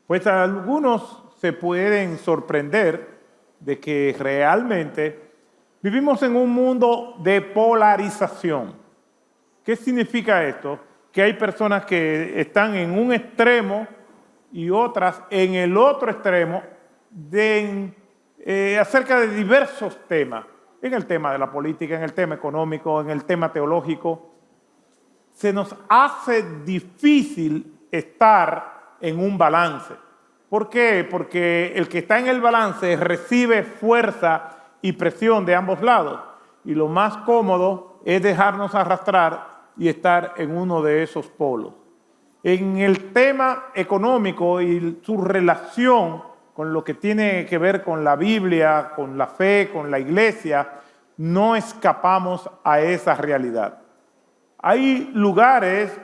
Pues algunos se pueden sorprender de que realmente vivimos en un mundo de polarización. ¿Qué significa esto? Que hay personas que están en un extremo y otras en el otro extremo acerca de diversos temas. En el tema de la política, en el tema económico, en el tema teológico. Se nos hace difícil estar en un balance. ¿Por qué? Porque el que está en el balance recibe fuerza y presión de ambos lados. Y lo más cómodo es dejarnos arrastrar y estar en uno de esos polos. En el tema económico y su relación con lo que tiene que ver con la Biblia, con la fe, con la iglesia, no escapamos a esa realidad. Hay lugares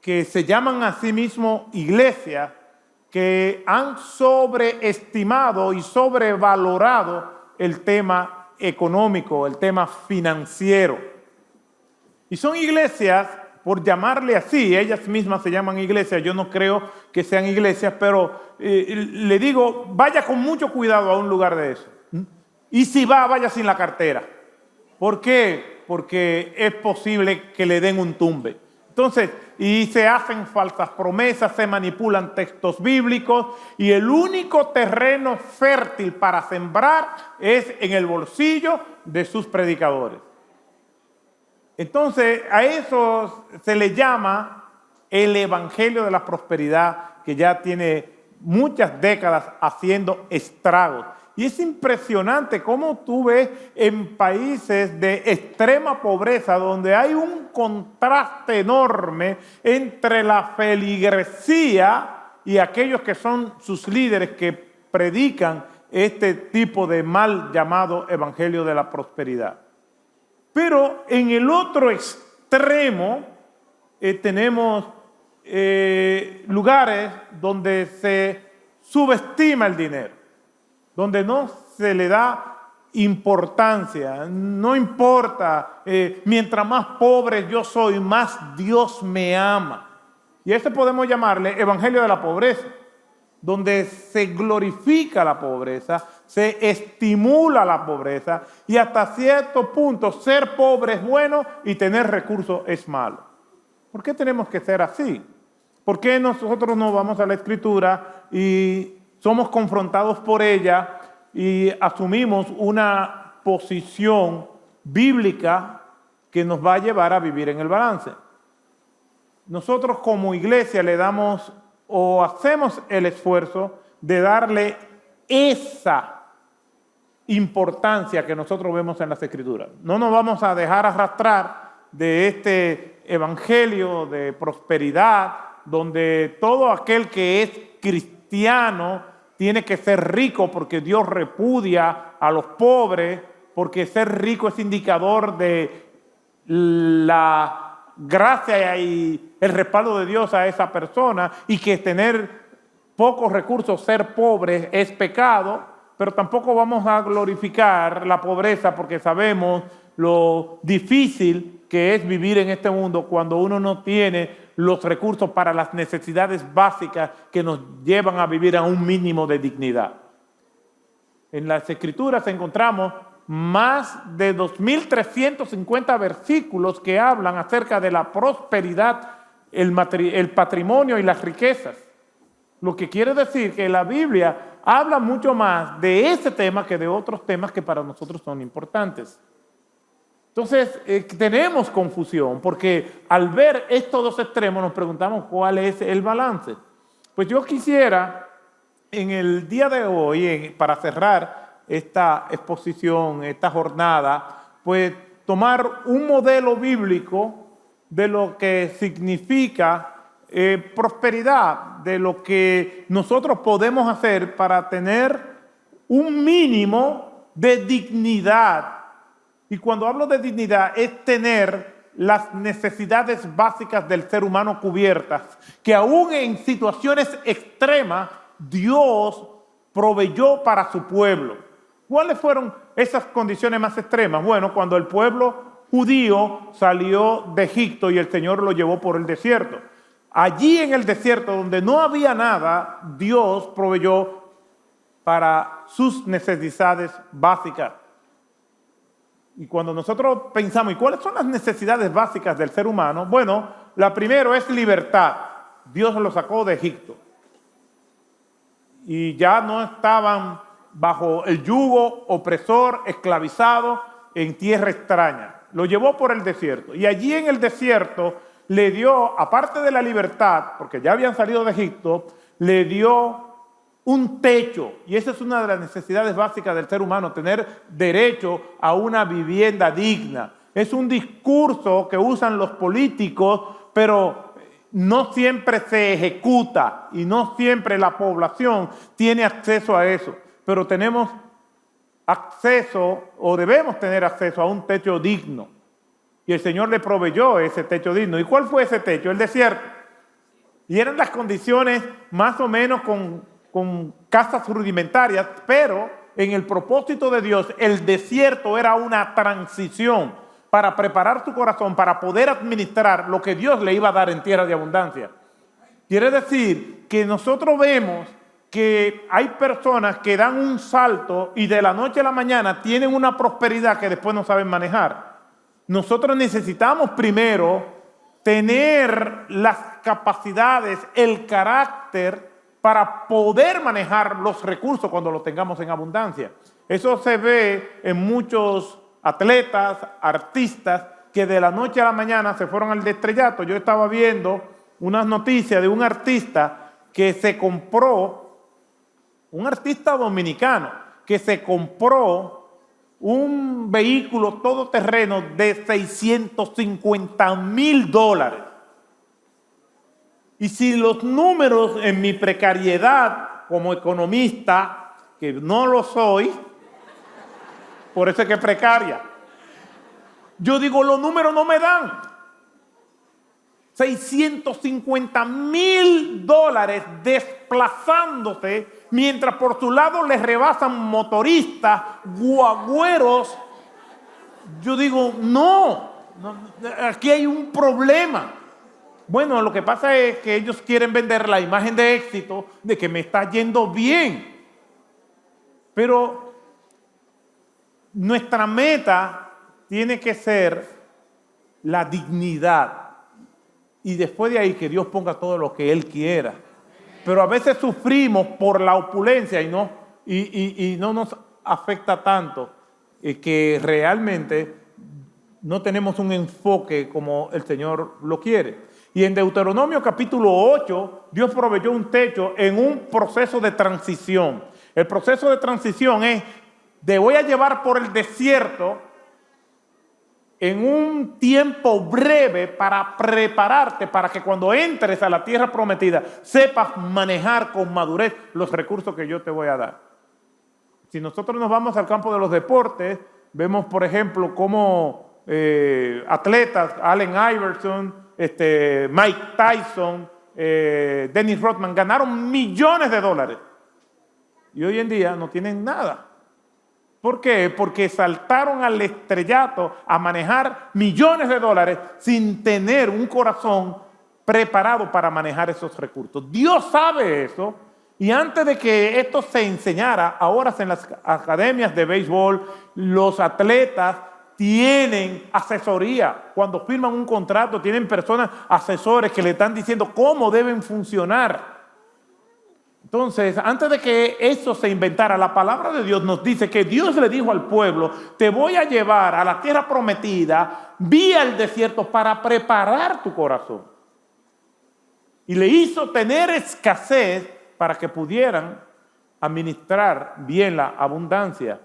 que se llaman a sí mismos iglesias que han sobreestimado y sobrevalorado el tema económico, el tema financiero. Y son iglesias, por llamarle así, ellas mismas se llaman iglesias, yo no creo que sean iglesias, pero le digo, vaya con mucho cuidado a un lugar de eso. Y si vaya sin la cartera. ¿Por qué? Porque es posible que le den un tumbe. Entonces, y se hacen falsas promesas, se manipulan textos bíblicos y el único terreno fértil para sembrar es en el bolsillo de sus predicadores. Entonces, a eso se le llama el evangelio de la prosperidad, que ya tiene muchas décadas haciendo estragos. Y es impresionante cómo tú ves en países de extrema pobreza, donde hay un contraste enorme entre la feligresía y aquellos que son sus líderes que predican este tipo de mal llamado evangelio de la prosperidad. Pero en el otro extremo tenemos lugares donde se subestima el dinero, donde no se le da importancia, no importa, mientras más pobre yo soy, más Dios me ama. Y a eso podemos llamarle evangelio de la pobreza, donde se glorifica la pobreza, se estimula la pobreza y hasta cierto punto ser pobre es bueno y tener recursos es malo. ¿Por qué tenemos que ser así? ¿Por qué nosotros no vamos a la Escritura y somos confrontados por ella y asumimos una posición bíblica que nos va a llevar a vivir en el balance? Nosotros como iglesia le damos o hacemos el esfuerzo de darle esa importancia que nosotros vemos en las Escrituras. No nos vamos a dejar arrastrar de este evangelio de prosperidad, donde todo aquel que es cristiano tiene que ser rico porque Dios repudia a los pobres, porque ser rico es indicador de la gracia y el respaldo de Dios a esa persona, y que tener pocos recursos, ser pobre, es pecado, pero tampoco vamos a glorificar la pobreza porque sabemos lo difícil que es vivir en este mundo cuando uno no tiene los recursos para las necesidades básicas que nos llevan a vivir a un mínimo de dignidad. En las Escrituras encontramos más de 2.350 versículos que hablan acerca de la prosperidad, el patrimonio y las riquezas. Lo que quiere decir que la Biblia habla mucho más de ese tema que de otros temas que para nosotros son importantes. Entonces, tenemos confusión porque al ver estos dos extremos nos preguntamos cuál es el balance. Pues yo quisiera, en el día de hoy, para cerrar esta exposición, esta jornada, pues tomar un modelo bíblico de lo que significa prosperidad, de lo que nosotros podemos hacer para tener un mínimo de dignidad. Y cuando hablo de dignidad es tener las necesidades básicas del ser humano cubiertas, que aún en situaciones extremas Dios proveyó para su pueblo. ¿Cuáles fueron esas condiciones más extremas? Bueno, cuando el pueblo judío salió de Egipto y el Señor lo llevó por el desierto. Allí en el desierto, donde no había nada, Dios proveyó para sus necesidades básicas. Y cuando nosotros pensamos, ¿y cuáles son las necesidades básicas del ser humano? Bueno, la primera es libertad. Dios lo sacó de Egipto. Y ya no estaban bajo el yugo opresor, esclavizado en tierra extraña. Lo llevó por el desierto. Y allí en el desierto le dio, aparte de la libertad, porque ya habían salido de Egipto, le dio un techo, y esa es una de las necesidades básicas del ser humano, tener derecho a una vivienda digna. Es un discurso que usan los políticos, pero no siempre se ejecuta y no siempre la población tiene acceso a eso. Pero tenemos acceso, o debemos tener acceso a un techo digno. Y el Señor le proveyó ese techo digno. ¿Y cuál fue ese techo? El desierto. Y eran las condiciones más o menos con casas rudimentarias, pero en el propósito de Dios, el desierto era una transición para preparar su corazón, para poder administrar lo que Dios le iba a dar en tierra de abundancia. Quiere decir que nosotros vemos que hay personas que dan un salto y de la noche a la mañana tienen una prosperidad que después no saben manejar. Nosotros necesitamos primero tener las capacidades, el carácter para poder manejar los recursos cuando los tengamos en abundancia. Eso se ve en muchos atletas, artistas, que de la noche a la mañana se fueron al estrellato. Yo estaba viendo unas noticias de un artista que se compró, un artista dominicano, que se compró un vehículo todoterreno de $650,000. Y si los números en mi precariedad como economista, que no lo soy, por eso es que es precaria, yo digo, los números no me dan. $650,000 desplazándose, mientras por su lado les rebasan motoristas, guagüeros. Yo digo, no, aquí hay un problema. Bueno, lo que pasa es que ellos quieren vender la imagen de éxito de que me está yendo bien. Pero nuestra meta tiene que ser la dignidad. Y después de ahí que Dios ponga todo lo que Él quiera. Pero a veces sufrimos por la opulencia y no nos afecta tanto que realmente no tenemos un enfoque como el Señor lo quiere. Y en Deuteronomio capítulo 8, Dios proveyó un techo en un proceso de transición. El proceso de transición es, te voy a llevar por el desierto en un tiempo breve para prepararte para que cuando entres a la tierra prometida sepas manejar con madurez los recursos que yo te voy a dar. Si nosotros nos vamos al campo de los deportes, vemos por ejemplo cómo atletas, Allen Iverson, Mike Tyson, Dennis Rodman, ganaron millones de dólares. Y hoy en día no tienen nada. ¿Por qué? Porque saltaron al estrellato a manejar millones de dólares sin tener un corazón preparado para manejar esos recursos. Dios sabe eso. Y antes de que esto se enseñara, ahora en las academias de béisbol, los atletas tienen asesoría. Cuando firman un contrato, tienen personas, asesores que le están diciendo cómo deben funcionar. Entonces, antes de que eso se inventara, la palabra de Dios nos dice que Dios le dijo al pueblo, te voy a llevar a la tierra prometida vía el desierto para preparar tu corazón. Y le hizo tener escasez para que pudieran administrar bien la abundancia.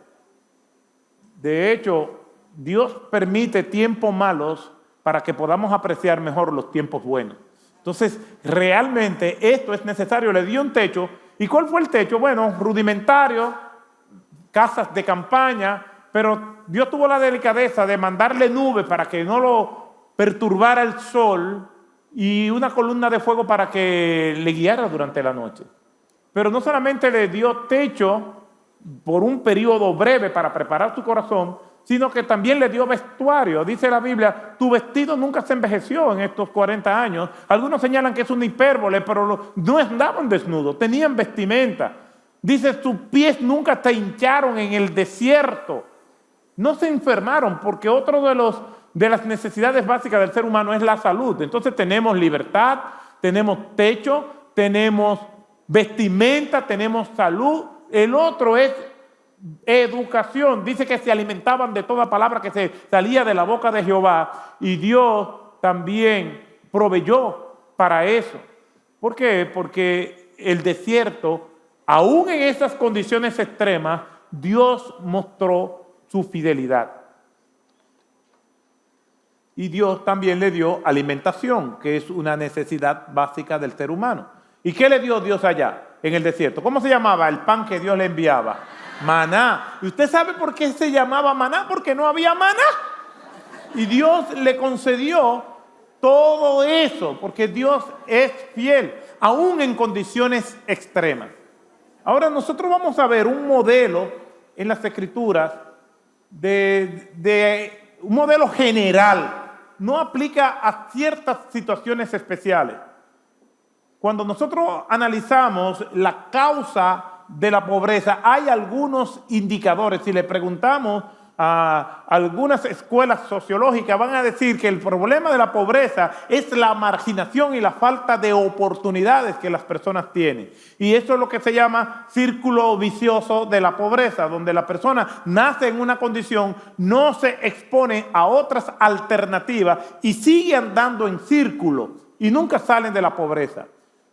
De hecho, Dios permite tiempos malos para que podamos apreciar mejor los tiempos buenos. Entonces, realmente esto es necesario. Le dio un techo. ¿Y cuál fue el techo? Bueno, rudimentario, casas de campaña, pero Dios tuvo la delicadeza de mandarle nubes para que no lo perturbara el sol y una columna de fuego para que le guiara durante la noche. Pero no solamente le dio techo por un periodo breve para preparar su corazón, sino que también le dio vestuario. Dice la Biblia, tu vestido nunca se envejeció en estos 40 años. Algunos señalan que es una hipérbole, pero no andaban desnudos, tenían vestimenta. Dice, tus pies nunca te hincharon en el desierto. No se enfermaron, porque otro de las necesidades básicas del ser humano es la salud. Entonces tenemos libertad, tenemos techo, tenemos vestimenta, tenemos salud. El otro es educación. Dice que se alimentaban de toda palabra que se salía de la boca de Jehová, y Dios también proveyó para eso. ¿Por qué? Porque el desierto, aún en esas condiciones extremas, Dios mostró su fidelidad. Y Dios también le dio alimentación, que es una necesidad básica del ser humano. ¿Y qué le dio Dios allá, en el desierto? ¿Cómo se llamaba el pan que Dios le enviaba? Maná. ¿Y usted sabe por qué se llamaba maná? Porque no había maná. Y Dios le concedió todo eso, porque Dios es fiel, aún en condiciones extremas. Ahora nosotros vamos a ver un modelo en las Escrituras, de un modelo general. No aplica a ciertas situaciones especiales. Cuando nosotros analizamos la causa de la pobreza, hay algunos indicadores. Si le preguntamos a algunas escuelas sociológicas, van a decir que el problema de la pobreza es la marginación y la falta de oportunidades que las personas tienen. Y eso es lo que se llama círculo vicioso de la pobreza, donde la persona nace en una condición, no se expone a otras alternativas y sigue andando en círculo y nunca salen de la pobreza.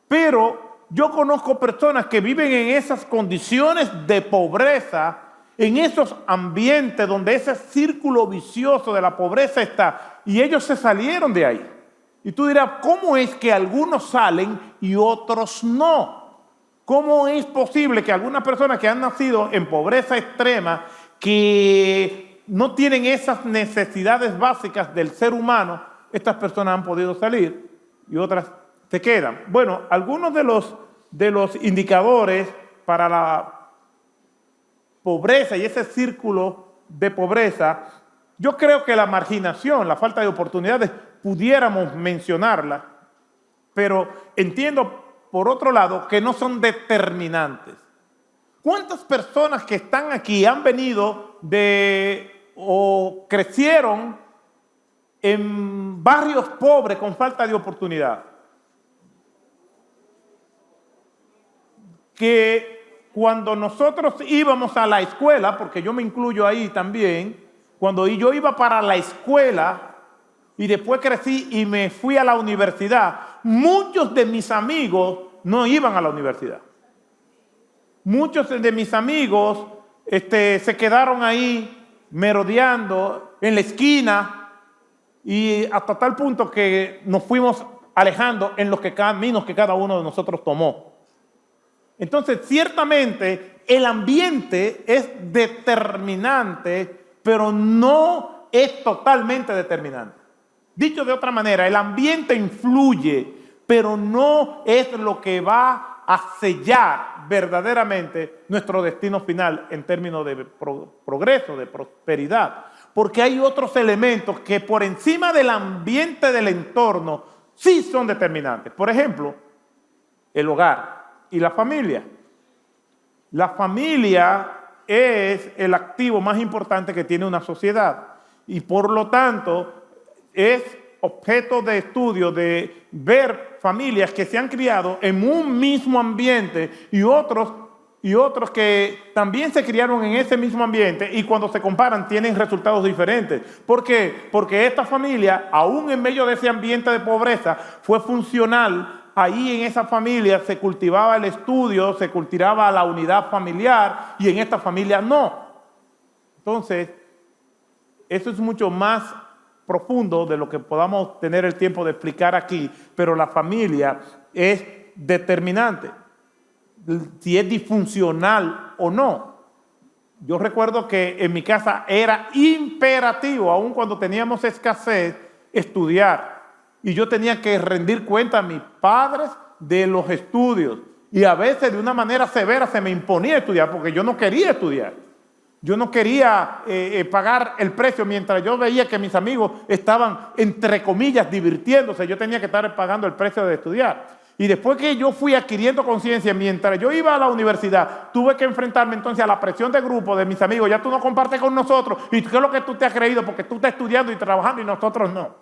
Pero yo conozco personas que viven en esas condiciones de pobreza, en esos ambientes donde ese círculo vicioso de la pobreza está, y ellos se salieron de ahí. Y tú dirás, ¿cómo es que algunos salen y otros no? ¿Cómo es posible que algunas personas que han nacido en pobreza extrema, que no tienen esas necesidades básicas del ser humano, estas personas han podido salir y otras se quedan? Bueno, algunos de los indicadores para la pobreza y ese círculo de pobreza, yo creo que la marginación, la falta de oportunidades, pudiéramos mencionarla, pero entiendo por otro lado que no son determinantes. ¿Cuántas personas que están aquí han venido o crecieron en barrios pobres con falta de oportunidad? Que cuando nosotros íbamos a la escuela, porque yo me incluyo ahí también, cuando yo iba para la escuela y después crecí y me fui a la universidad, muchos de mis amigos no iban a la universidad. Muchos de mis amigos se quedaron ahí merodeando en la esquina, y hasta tal punto que nos fuimos alejando en los caminos que cada uno de nosotros tomó. Entonces, ciertamente, el ambiente es determinante, pero no es totalmente determinante. Dicho de otra manera, el ambiente influye, pero no es lo que va a sellar verdaderamente nuestro destino final en términos de progreso, de prosperidad. Porque hay otros elementos que por encima del ambiente del entorno sí son determinantes. Por ejemplo, el hogar y la familia. La familia es el activo más importante que tiene una sociedad, y por lo tanto es objeto de estudio de ver familias que se han criado en un mismo ambiente y otros que también se criaron en ese mismo ambiente, y cuando se comparan tienen resultados diferentes. ¿Por qué? Porque esta familia, aún en medio de ese ambiente de pobreza, fue funcional. Ahí en esa familia se cultivaba el estudio, se cultivaba la unidad familiar, y en esta familia no. Entonces, eso es mucho más profundo de lo que podamos tener el tiempo de explicar aquí, pero la familia es determinante, si es disfuncional o no. Yo recuerdo que en mi casa era imperativo, aun cuando teníamos escasez, estudiar. Y yo tenía que rendir cuenta a mis padres de los estudios. Y a veces de una manera severa se me imponía estudiar porque yo no quería estudiar. Yo no quería pagar el precio mientras yo veía que mis amigos estaban, entre comillas, divirtiéndose. Yo tenía que estar pagando el precio de estudiar. Y después que yo fui adquiriendo conciencia, mientras yo iba a la universidad, tuve que enfrentarme entonces a la presión de grupo de mis amigos. Ya tú no compartes con nosotros. ¿Y qué es lo que tú te has creído? Porque tú estás estudiando y trabajando y nosotros no.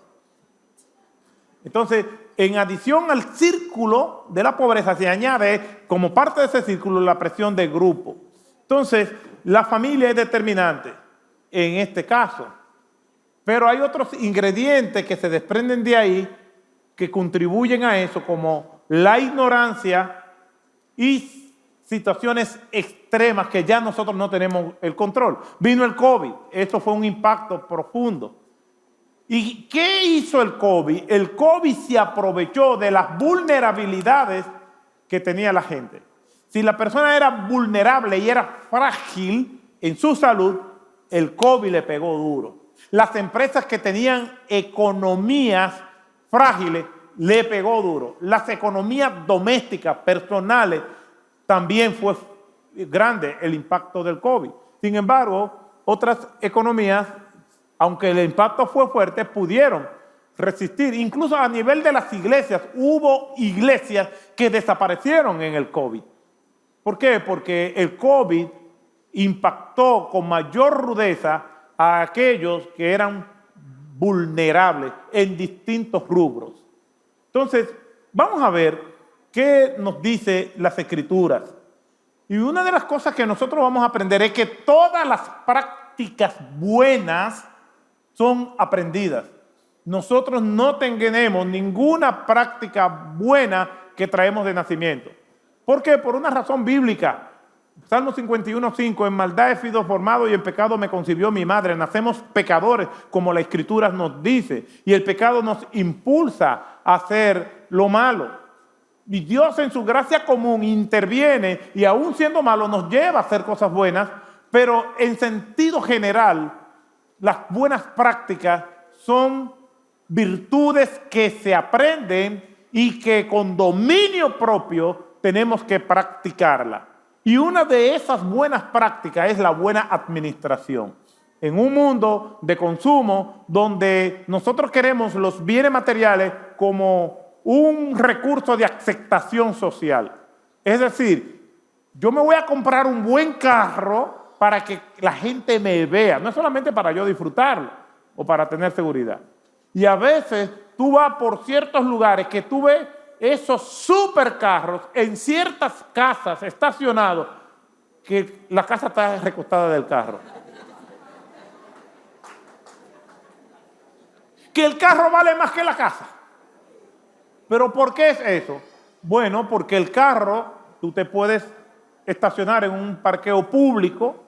Entonces, en adición al círculo de la pobreza, se añade como parte de ese círculo la presión de grupo. Entonces, la familia es determinante en este caso. Pero hay otros ingredientes que se desprenden de ahí que contribuyen a eso, como la ignorancia y situaciones extremas que ya nosotros no tenemos el control. Vino el COVID, esto fue un impacto profundo. ¿Y qué hizo el COVID? El COVID se aprovechó de las vulnerabilidades que tenía la gente. Si la persona era vulnerable y era frágil en su salud, el COVID le pegó duro. Las empresas que tenían economías frágiles le pegó duro. Las economías domésticas, personales, también fue grande el impacto del COVID. Sin embargo, otras economías, aunque el impacto fue fuerte, pudieron resistir. Incluso a nivel de las iglesias, hubo iglesias que desaparecieron en el COVID. ¿Por qué? Porque el COVID impactó con mayor rudeza a aquellos que eran vulnerables en distintos rubros. Entonces, vamos a ver qué nos dice las Escrituras. Y una de las cosas que nosotros vamos a aprender es que todas las prácticas buenas son aprendidas. Nosotros no tenemos ninguna práctica buena que traemos de nacimiento. ¿Por qué? Por una razón bíblica. Salmo 51:5, en maldad he sido formado y en pecado me concibió mi madre. Nacemos pecadores, como la Escritura nos dice, y el pecado nos impulsa a hacer lo malo. Y Dios en su gracia común interviene y aún siendo malo nos lleva a hacer cosas buenas, pero en sentido general, las buenas prácticas son virtudes que se aprenden y que con dominio propio tenemos que practicarla. Y una de esas buenas prácticas es la buena administración. En un mundo de consumo donde nosotros queremos los bienes materiales como un recurso de aceptación social. Es decir, yo me voy a comprar un buen carro para que la gente me vea, no es solamente para yo disfrutarlo o para tener seguridad. Y a veces tú vas por ciertos lugares que tú ves esos supercarros en ciertas casas estacionados que la casa está recostada del carro. Que el carro vale más que la casa. ¿Pero por qué es eso? Bueno, porque el carro tú te puedes estacionar en un parqueo público,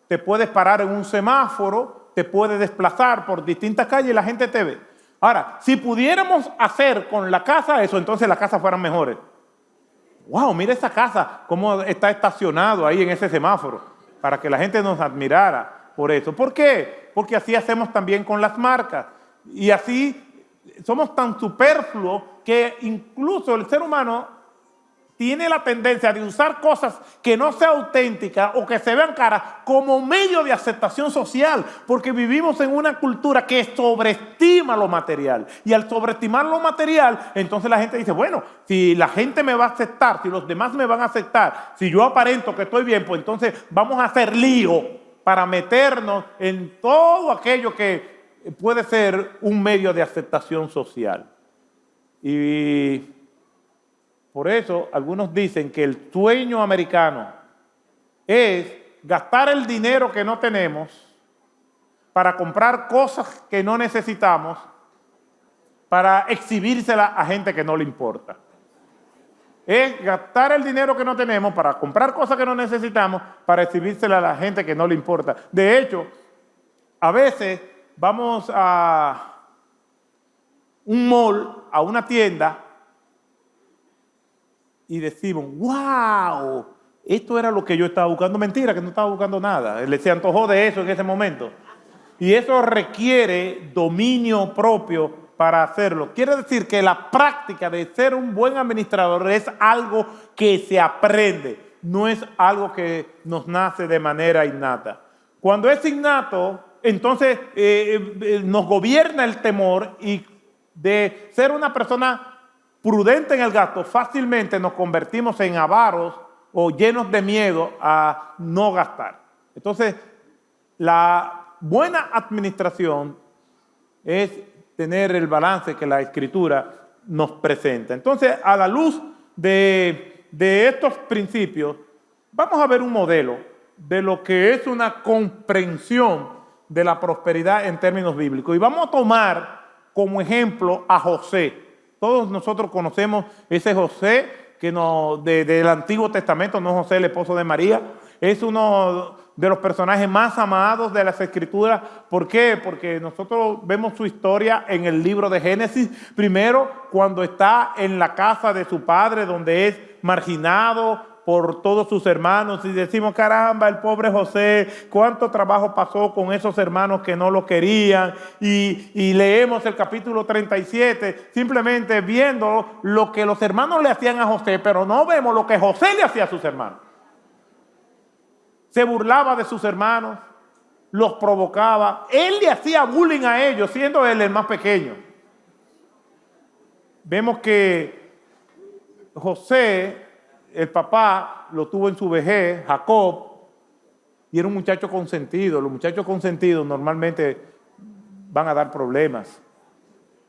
te puedes parar en un semáforo, te puedes desplazar por distintas calles y la gente te ve. Ahora, si pudiéramos hacer con la casa eso, entonces las casas fueran mejores. ¡Wow! Mira esa casa, cómo está estacionado ahí en ese semáforo, para que la gente nos admirara por eso. ¿Por qué? Porque así hacemos también con las marcas. Y así somos tan superfluos que incluso el ser humano tiene la tendencia de usar cosas que no sean auténticas o que se vean caras como medio de aceptación social, porque vivimos en una cultura que sobreestima lo material. Y al sobreestimar lo material, entonces la gente dice, bueno, si la gente me va a aceptar, si los demás me van a aceptar, si yo aparento que estoy bien, pues entonces vamos a hacer lío para meternos en todo aquello que puede ser un medio de aceptación social. Y por eso algunos dicen que el sueño americano es gastar el dinero que no tenemos para comprar cosas que no necesitamos para exhibírsela a gente que no le importa. Es gastar el dinero que no tenemos para comprar cosas que no necesitamos para exhibírsela a la gente que no le importa. De hecho, a veces vamos a un mall, a una tienda, y decimos, wow, esto era lo que yo estaba buscando. Mentira, que no estaba buscando nada. Se antojó de eso en ese momento. Y eso requiere dominio propio para hacerlo. Quiere decir que la práctica de ser un buen administrador es algo que se aprende. no es algo que nos nace de manera innata. Cuando es innato, entonces nos gobierna el temor, y de ser una persona prudente en el gasto, fácilmente nos convertimos en avaros o llenos de miedo a no gastar. Entonces, la buena administración es tener el balance que la Escritura nos presenta. Entonces, a la luz de estos principios, vamos a ver un modelo de lo que es una comprensión de la prosperidad en términos bíblicos. Y vamos a tomar como ejemplo a José. Todos nosotros conocemos ese José del Antiguo Testamento, no José el esposo de María. Es uno de los personajes más amados de las Escrituras. ¿Por qué? Porque nosotros vemos su historia en el libro de Génesis. Primero, cuando está en la casa de su padre, donde es marginado por todos sus hermanos, y decimos, caramba, el pobre José, cuánto trabajo pasó con esos hermanos que no lo querían, y leemos el capítulo 37, simplemente viendo lo que los hermanos le hacían a José, pero no vemos lo que José le hacía a sus hermanos. Se burlaba de sus hermanos, los provocaba, él le hacía bullying a ellos, siendo él el más pequeño. Vemos que José, el papá, lo tuvo en su vejez, Jacob, y era un muchacho consentido. Los muchachos consentidos normalmente van a dar problemas.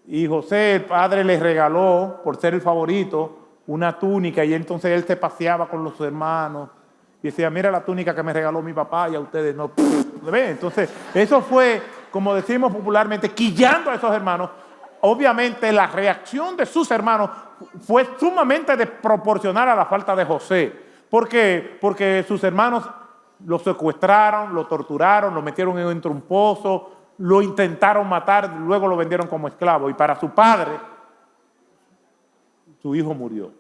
Y José, el padre, le regaló, por ser el favorito, una túnica, y entonces él se paseaba con los hermanos y decía, mira la túnica que me regaló mi papá y a ustedes no. Entonces, eso fue, como decimos popularmente, quillando a esos hermanos. Obviamente la reacción de sus hermanos fue sumamente desproporcional a la falta de José. ¿Por qué? Porque sus hermanos lo secuestraron, lo torturaron, lo metieron en un pozo, lo intentaron matar, luego lo vendieron como esclavo. Y para su padre, su hijo murió.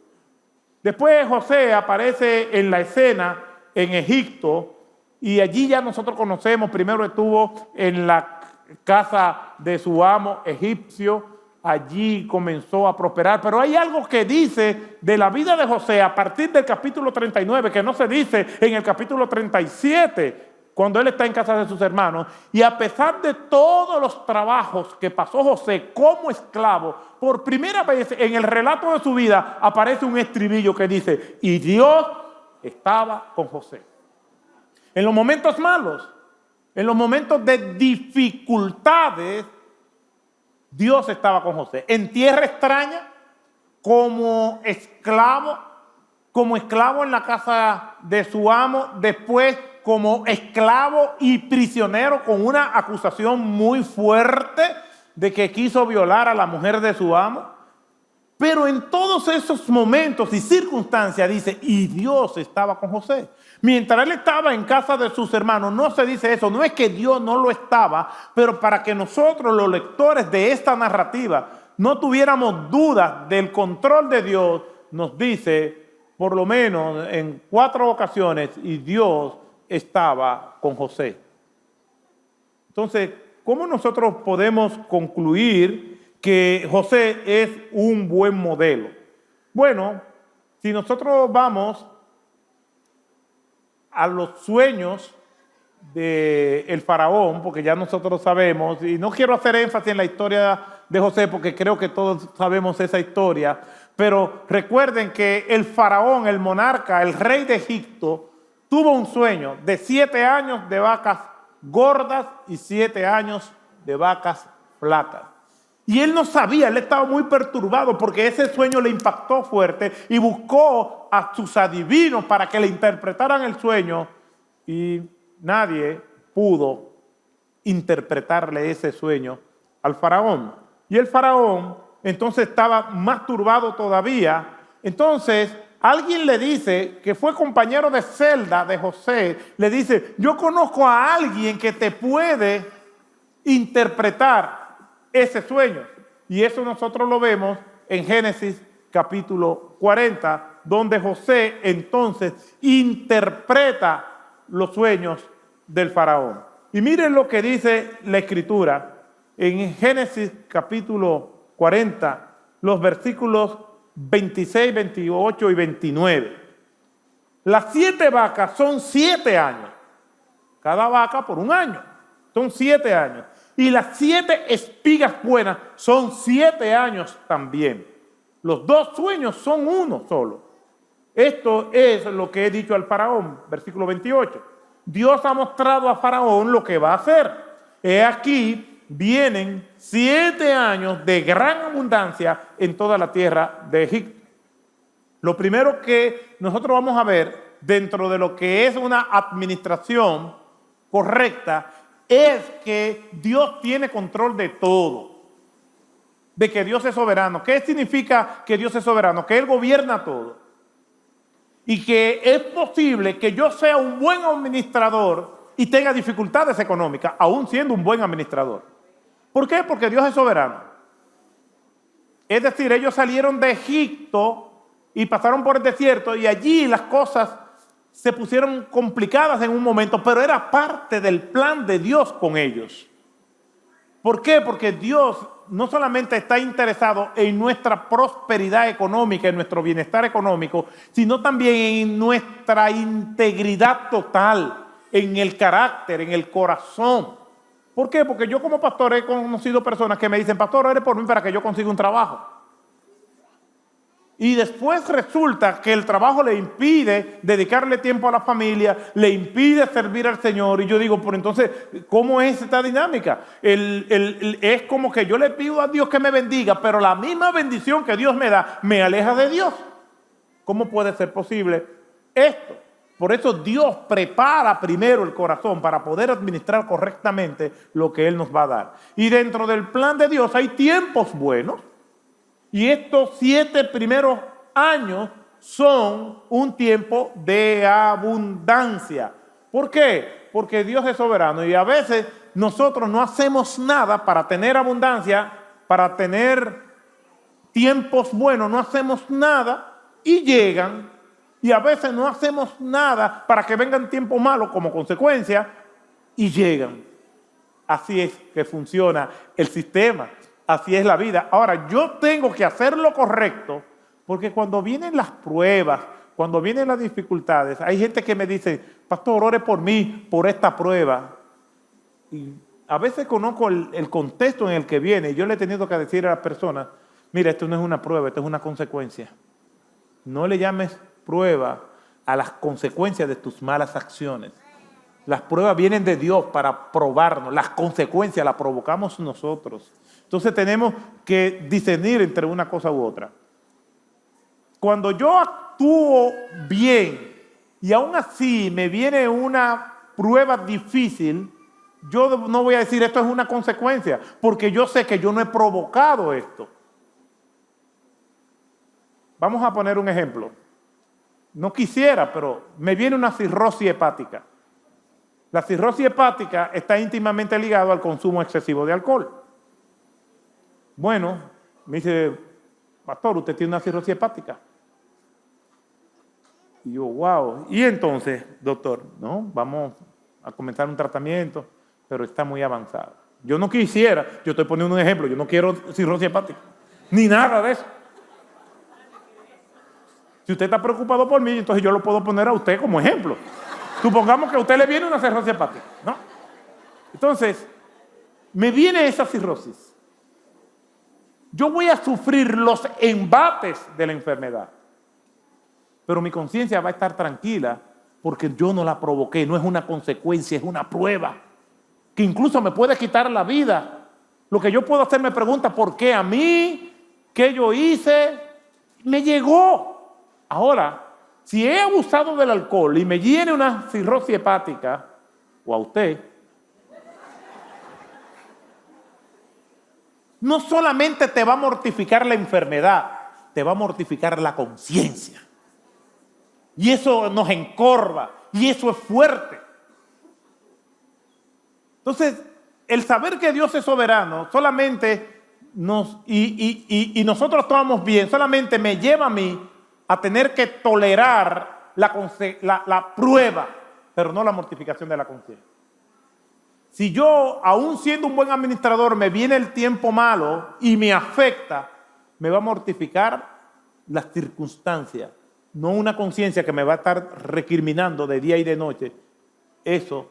Después José aparece en la escena en Egipto, y allí ya nosotros conocemos, primero estuvo en la casa de su amo egipcio, allí comenzó a prosperar. Pero hay algo que dice de la vida de José a partir del capítulo 39, que no se dice en el capítulo 37, cuando él está en casa de sus hermanos. Y a pesar de todos los trabajos que pasó José como esclavo, por primera vez en el relato de su vida aparece un estribillo que dice, y Dios estaba con José. En los momentos malos, en los momentos de dificultades, Dios estaba con José. En tierra extraña, como esclavo en la casa de su amo, después como esclavo y prisionero con una acusación muy fuerte de que quiso violar a la mujer de su amo. Pero en todos esos momentos y circunstancias dice, y Dios estaba con José. Mientras él estaba en casa de sus hermanos, no se dice eso, no es que Dios no lo estaba, pero para que nosotros, los lectores de esta narrativa, no tuviéramos dudas del control de Dios, nos dice, por lo menos en 4 ocasiones, y Dios estaba con José. Entonces, ¿cómo nosotros podemos concluir que José es un buen modelo? Bueno, si nosotros vamos a los sueños del faraón, porque ya nosotros sabemos, y no quiero hacer énfasis en la historia de José porque creo que todos sabemos esa historia, pero recuerden que el faraón, el monarca, el rey de Egipto, tuvo un sueño de 7 años de vacas gordas y 7 años de vacas flacas. Y él no sabía, él estaba muy perturbado porque ese sueño le impactó fuerte y buscó a sus adivinos para que le interpretaran el sueño, y nadie pudo interpretarle ese sueño al faraón. Y el faraón entonces estaba más turbado todavía. Entonces alguien le dice, que fue compañero de celda de José, le dice, yo conozco a alguien que te puede interpretar ese sueño. Y eso nosotros lo vemos en Génesis capítulo 40, donde José entonces interpreta los sueños del faraón. Y miren lo que dice la Escritura en Génesis capítulo 40, los versículos 26, 28 y 29. Las 7 vacas son 7 años. Cada vaca por un año. Son 7 años. Y las 7 espigas buenas son 7 años también. Los 2 sueños son uno solo. Esto es lo que he dicho al faraón, versículo 28. Dios ha mostrado a Faraón lo que va a hacer. He aquí, vienen 7 años de gran abundancia en toda la tierra de Egipto. Lo primero que nosotros vamos a ver dentro de lo que es una administración correcta es que Dios tiene control de todo, de que Dios es soberano. ¿Qué significa que Dios es soberano? Que Él gobierna todo y que es posible que yo sea un buen administrador y tenga dificultades económicas, aún siendo un buen administrador. ¿Por qué? Porque Dios es soberano. Es decir, ellos salieron de Egipto y pasaron por el desierto y allí las cosas se pusieron complicadas en un momento, pero era parte del plan de Dios con ellos. ¿Por qué? Porque Dios no solamente está interesado en nuestra prosperidad económica, en nuestro bienestar económico, sino también en nuestra integridad total, en el carácter, en el corazón. ¿Por qué? Porque yo como pastor he conocido personas que me dicen, pastor, ore por mí para que yo consiga un trabajo. Y después resulta que el trabajo le impide dedicarle tiempo a la familia, le impide servir al Señor. Y yo digo, pero entonces, ¿cómo es esta dinámica? Es como que yo le pido a Dios que me bendiga, pero la misma bendición que Dios me da, me aleja de Dios. ¿Cómo puede ser posible esto? Por eso Dios prepara primero el corazón para poder administrar correctamente lo que Él nos va a dar. Y dentro del plan de Dios hay tiempos buenos. Y estos 7 primeros años son un tiempo de abundancia. ¿Por qué? Porque Dios es soberano y a veces nosotros no hacemos nada para tener abundancia, para tener tiempos buenos, no hacemos nada y llegan. Y a veces no hacemos nada para que vengan tiempos malos como consecuencia y llegan. Así es que funciona el sistema. Así es la vida. Ahora, yo tengo que hacer lo correcto porque cuando vienen las pruebas, cuando vienen las dificultades, hay gente que me dice, pastor, ore por mí, por esta prueba. Y a veces conozco el contexto en el que viene y yo le he tenido que decir a la persona, mira, esto no es una prueba, esto es una consecuencia. No le llames prueba a las consecuencias de tus malas acciones. Las pruebas vienen de Dios para probarnos, las consecuencias las provocamos nosotros. Entonces tenemos que discernir entre una cosa u otra. Cuando yo actúo bien y aún así me viene una prueba difícil, yo no voy a decir esto es una consecuencia, porque yo sé que yo no he provocado esto. Vamos a poner un ejemplo. No quisiera, pero me viene una cirrosis hepática. La cirrosis hepática está íntimamente ligada al consumo excesivo de alcohol. Bueno, me dice, pastor, usted tiene una cirrosis hepática. Y yo, wow. Y entonces, doctor, no, vamos a comenzar un tratamiento, pero está muy avanzado. Yo no quisiera, yo estoy poniendo un ejemplo, yo no quiero cirrosis hepática, ni nada de eso. Si usted está preocupado por mí, entonces yo lo puedo poner a usted como ejemplo. Supongamos que a usted le viene una cirrosis hepática, ¿no? Entonces, me viene esa cirrosis. Yo voy a sufrir los embates de la enfermedad, pero mi conciencia va a estar tranquila porque yo no la provoqué, no es una consecuencia, es una prueba que incluso me puede quitar la vida. Lo que yo puedo hacer me pregunta, ¿por qué a mí? ¿Qué yo hice? Me llegó. Ahora, si he abusado del alcohol y me viene una cirrosis hepática, o a usted, no solamente te va a mortificar la enfermedad, te va a mortificar la conciencia. Y eso nos encorva, y eso es fuerte. Entonces, el saber que Dios es soberano solamente y nosotros estamos bien, solamente me lleva a mí a tener que tolerar la prueba, pero no la mortificación de la conciencia. Si yo, aún siendo un buen administrador, me viene el tiempo malo y me afecta, me va a mortificar las circunstancias, no una conciencia que me va a estar recriminando de día y de noche. Eso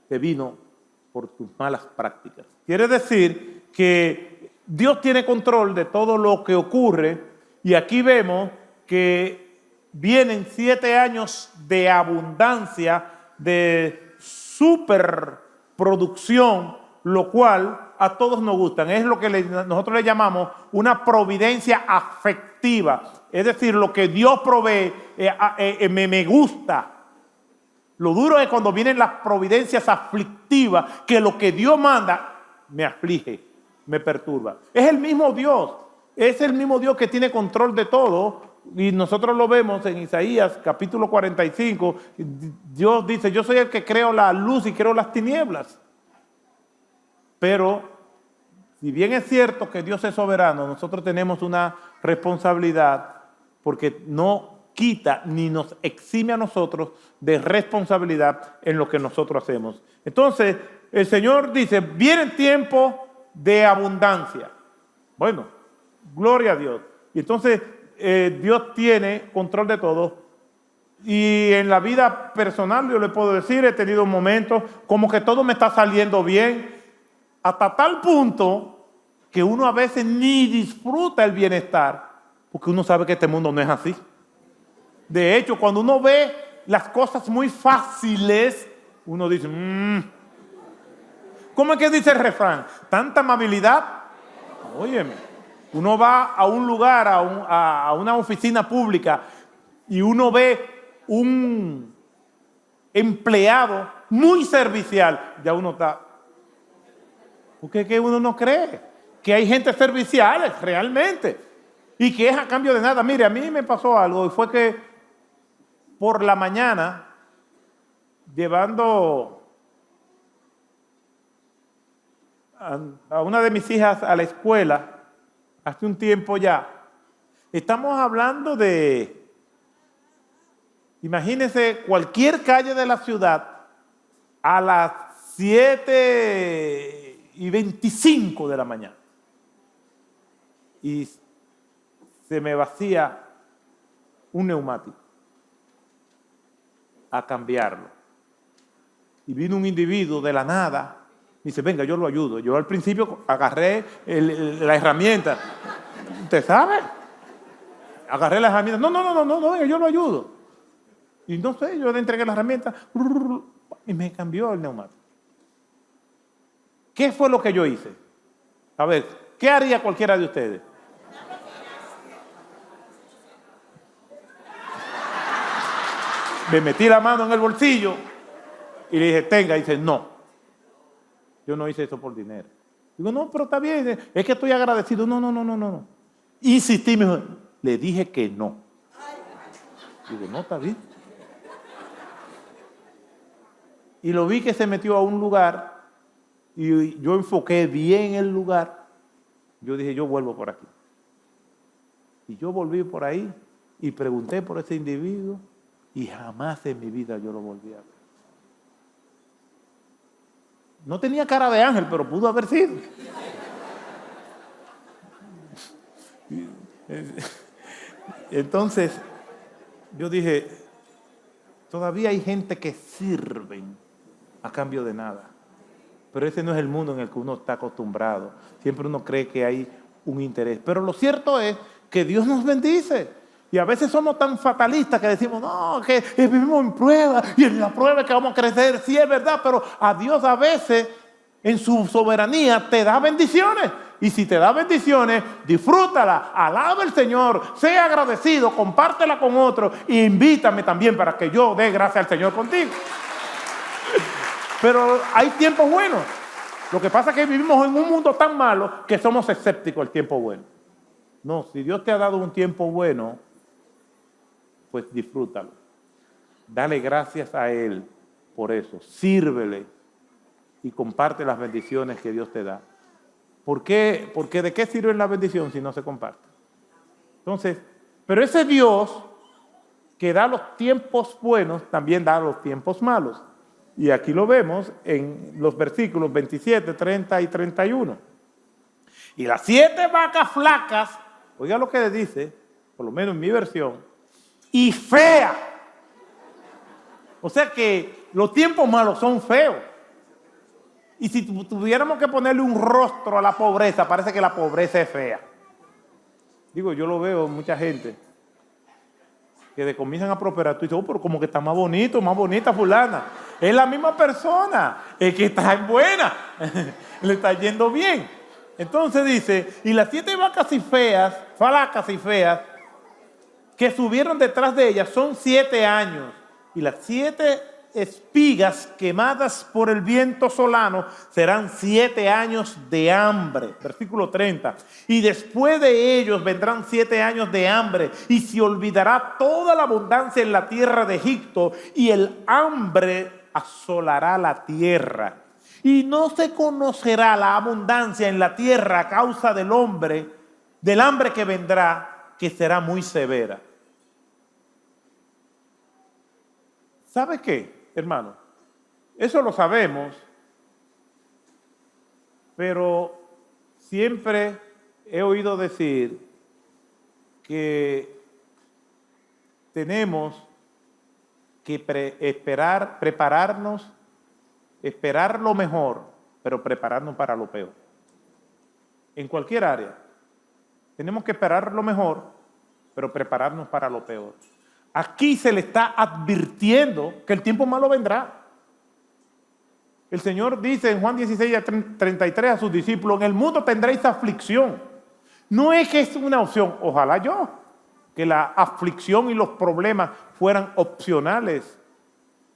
te vino por tus malas prácticas. Quiere decir que Dios tiene control de todo lo que ocurre, y aquí vemos que vienen 7 años de abundancia, de superproducción, lo cual a todos nos gustan. Es lo que nosotros le llamamos una providencia afectiva. Es decir, lo que Dios provee me gusta. Lo duro es cuando vienen las providencias aflictivas, que lo que Dios manda me aflige, me perturba. Es el mismo Dios que tiene control de todo. Y nosotros lo vemos en Isaías capítulo 45. Dios dice: yo soy el que creo la luz y creo las tinieblas. Pero si bien es cierto que Dios es soberano, nosotros tenemos una responsabilidad, porque no quita ni nos exime a nosotros de responsabilidad en lo que nosotros hacemos. Entonces, el Señor dice: viene tiempo de abundancia. Bueno, gloria a Dios. Y entonces Dios tiene control de todo. Y en la vida personal, yo le puedo decir, he tenido momentos como que todo me está saliendo bien, hasta tal punto que uno a veces ni disfruta el bienestar, porque uno sabe que este mundo no es así. De hecho, cuando uno ve las cosas muy fáciles, uno dice: ¿cómo es que dice el refrán? ¿Tanta amabilidad? Óyeme, uno va a un lugar, a una oficina pública, y uno ve un empleado muy servicial, ya uno está... Porque es que uno no cree que hay gente servicial realmente, y que es a cambio de nada. Mire, a mí me pasó algo, y fue que por la mañana, llevando a una de mis hijas a la escuela, hace un tiempo ya, estamos hablando de, imagínense, cualquier calle de la ciudad a las 7:25 de la mañana, y se me vacía un neumático a cambiarlo. Y vino un individuo de la nada, y dice: venga, yo lo ayudo. Yo al principio agarré la herramienta. ¿Usted sabe? Agarré la herramienta. No, venga, yo lo ayudo. Y no sé, yo le entregué la herramienta y me cambió el neumático. ¿Qué fue lo que yo hice? A ver, ¿qué haría cualquiera de ustedes? Me metí la mano en el bolsillo y le dije: tenga. Y dice: no, yo no hice eso por dinero. Digo: no, pero está bien, es que estoy agradecido. No. Insistí, me dijo: le dije que no. Digo: no, está bien. Y lo vi que se metió a un lugar, y yo enfoqué bien el lugar. Yo dije: yo vuelvo por aquí. Y yo volví por ahí y pregunté por ese individuo, y jamás en mi vida yo lo volví a ver. No tenía cara de ángel, pero pudo haber sido. Entonces, yo dije: todavía hay gente que sirven a cambio de nada. Pero ese no es el mundo en el que uno está acostumbrado. Siempre uno cree que hay un interés. Pero lo cierto es que Dios nos bendice. Y a veces somos tan fatalistas que decimos: no, que vivimos en prueba, y en la prueba es que vamos a crecer. Sí, es verdad, pero a Dios a veces, en su soberanía, te da bendiciones. Y si te da bendiciones, disfrútala, alaba al Señor, sea agradecido, compártela con otros, e invítame también para que yo dé gracias al Señor contigo. Pero hay tiempos buenos. Lo que pasa es que vivimos en un mundo tan malo que somos escépticos al tiempo bueno. No, si Dios te ha dado un tiempo bueno, pues disfrútalo. Dale gracias a Él por eso. Sírvele y comparte las bendiciones que Dios te da. ¿Por qué? Porque ¿de qué sirve la bendición si no se comparte? Entonces, pero ese Dios que da los tiempos buenos, también da los tiempos malos. Y aquí lo vemos en los versículos 27, 30 y 31. Y las 7 vacas flacas, oiga lo que le dice, por lo menos en mi versión, y fea. O sea que los tiempos malos son feos. Y si tuviéramos que ponerle un rostro a la pobreza, parece que la pobreza es fea. Digo, yo lo veo en mucha gente que comienzan a prosperar. Tú dices, pero como que está más bonito, más bonita fulana. Es la misma persona, es que está en buena, le está yendo bien. Entonces dice, y las 7 vacas y feas, flacas y feas, que subieron detrás de ellas son 7 años. Y las 7 espigas quemadas por el viento solano serán 7 años de hambre. Versículo 30. Y después de ellos vendrán 7 años de hambre y se olvidará toda la abundancia en la tierra de Egipto y el hambre asolará la tierra. Y no se conocerá la abundancia en la tierra a causa del hambre que vendrá, que será muy severa. ¿Sabe qué, hermano? Eso lo sabemos, pero siempre he oído decir que tenemos que prepararnos, esperar lo mejor, pero prepararnos para lo peor. En cualquier área, tenemos que esperar lo mejor, pero prepararnos para lo peor. Aquí se le está advirtiendo que el tiempo malo vendrá. El Señor dice en Juan 16:33 a sus discípulos, en el mundo tendréis aflicción. No es que es una opción, ojalá que la aflicción y los problemas fueran opcionales,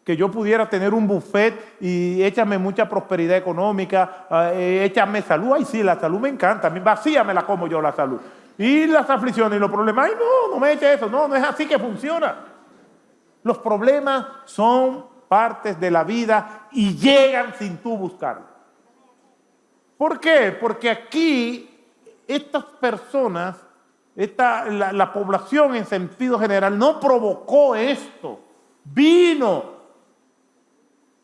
que yo pudiera tener un buffet y échame mucha prosperidad económica, échame salud. Ay, sí, la salud me encanta, a mí vacía me la como yo la salud. Y las aflicciones y los problemas, ay, no me eche eso, no es así que funciona. Los problemas son partes de la vida y llegan sin tú buscarlo. ¿Por qué? Porque aquí estas personas, la población en sentido general no provocó esto, vino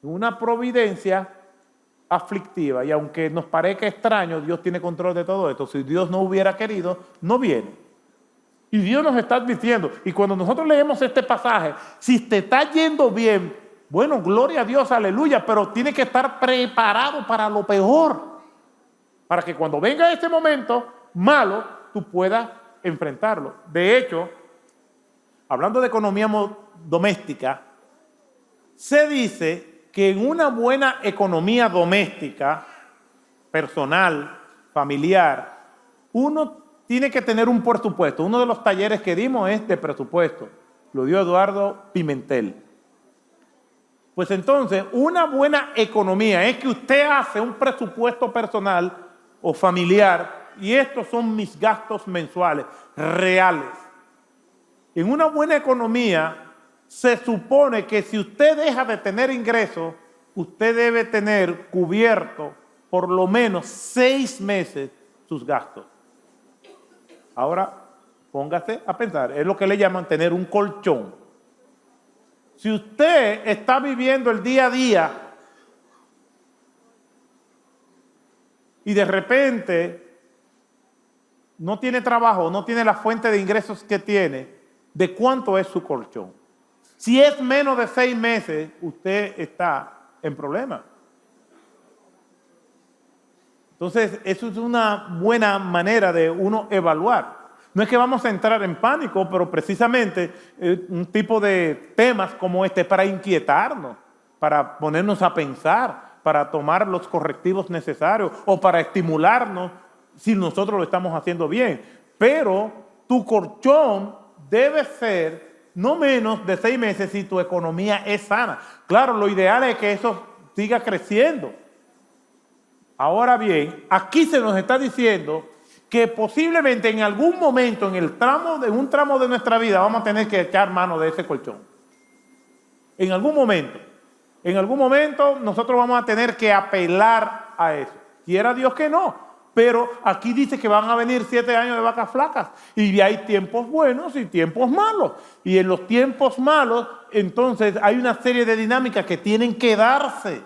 una providencia aflictiva, y aunque nos parezca extraño, Dios tiene control de todo esto. Si Dios no hubiera querido, no viene. Y Dios nos está advirtiendo, y cuando nosotros leemos este pasaje, si te está yendo bien, bueno, gloria a Dios, aleluya, pero tiene que estar preparado para lo peor, para que cuando venga este momento malo, tú puedas enfrentarlo. De hecho, hablando de economía doméstica, se dice que en una buena economía doméstica, personal, familiar, uno tiene que tener un presupuesto. Uno de los talleres que dimos es de presupuesto. Lo dio Eduardo Pimentel. Pues entonces, una buena economía es que usted hace un presupuesto personal o familiar y estos son mis gastos mensuales, reales. En una buena economía se supone que si usted deja de tener ingresos, usted debe tener cubierto por lo menos 6 meses sus gastos. Ahora, póngase a pensar, es lo que le llaman tener un colchón. Si usted está viviendo el día a día y de repente no tiene trabajo, no tiene la fuente de ingresos que tiene, ¿de cuánto es su colchón? Si es menos de 6 meses, usted está en problemas. Entonces, eso es una buena manera de uno evaluar. No es que vamos a entrar en pánico, pero precisamente un tipo de temas como este es para inquietarnos, para ponernos a pensar, para tomar los correctivos necesarios o para estimularnos si nosotros lo estamos haciendo bien. Pero tu colchón debe ser no menos de 6 meses si tu economía es sana. Claro, lo ideal es que eso siga creciendo. Ahora bien, aquí se nos está diciendo que posiblemente en algún momento, en un tramo de nuestra vida, vamos a tener que echar mano de ese colchón. En algún momento nosotros vamos a tener que apelar a eso. Quiera Dios que no. Pero aquí dice que van a venir 7 años de vacas flacas y hay tiempos buenos y tiempos malos. Y en los tiempos malos, entonces hay una serie de dinámicas que tienen que darse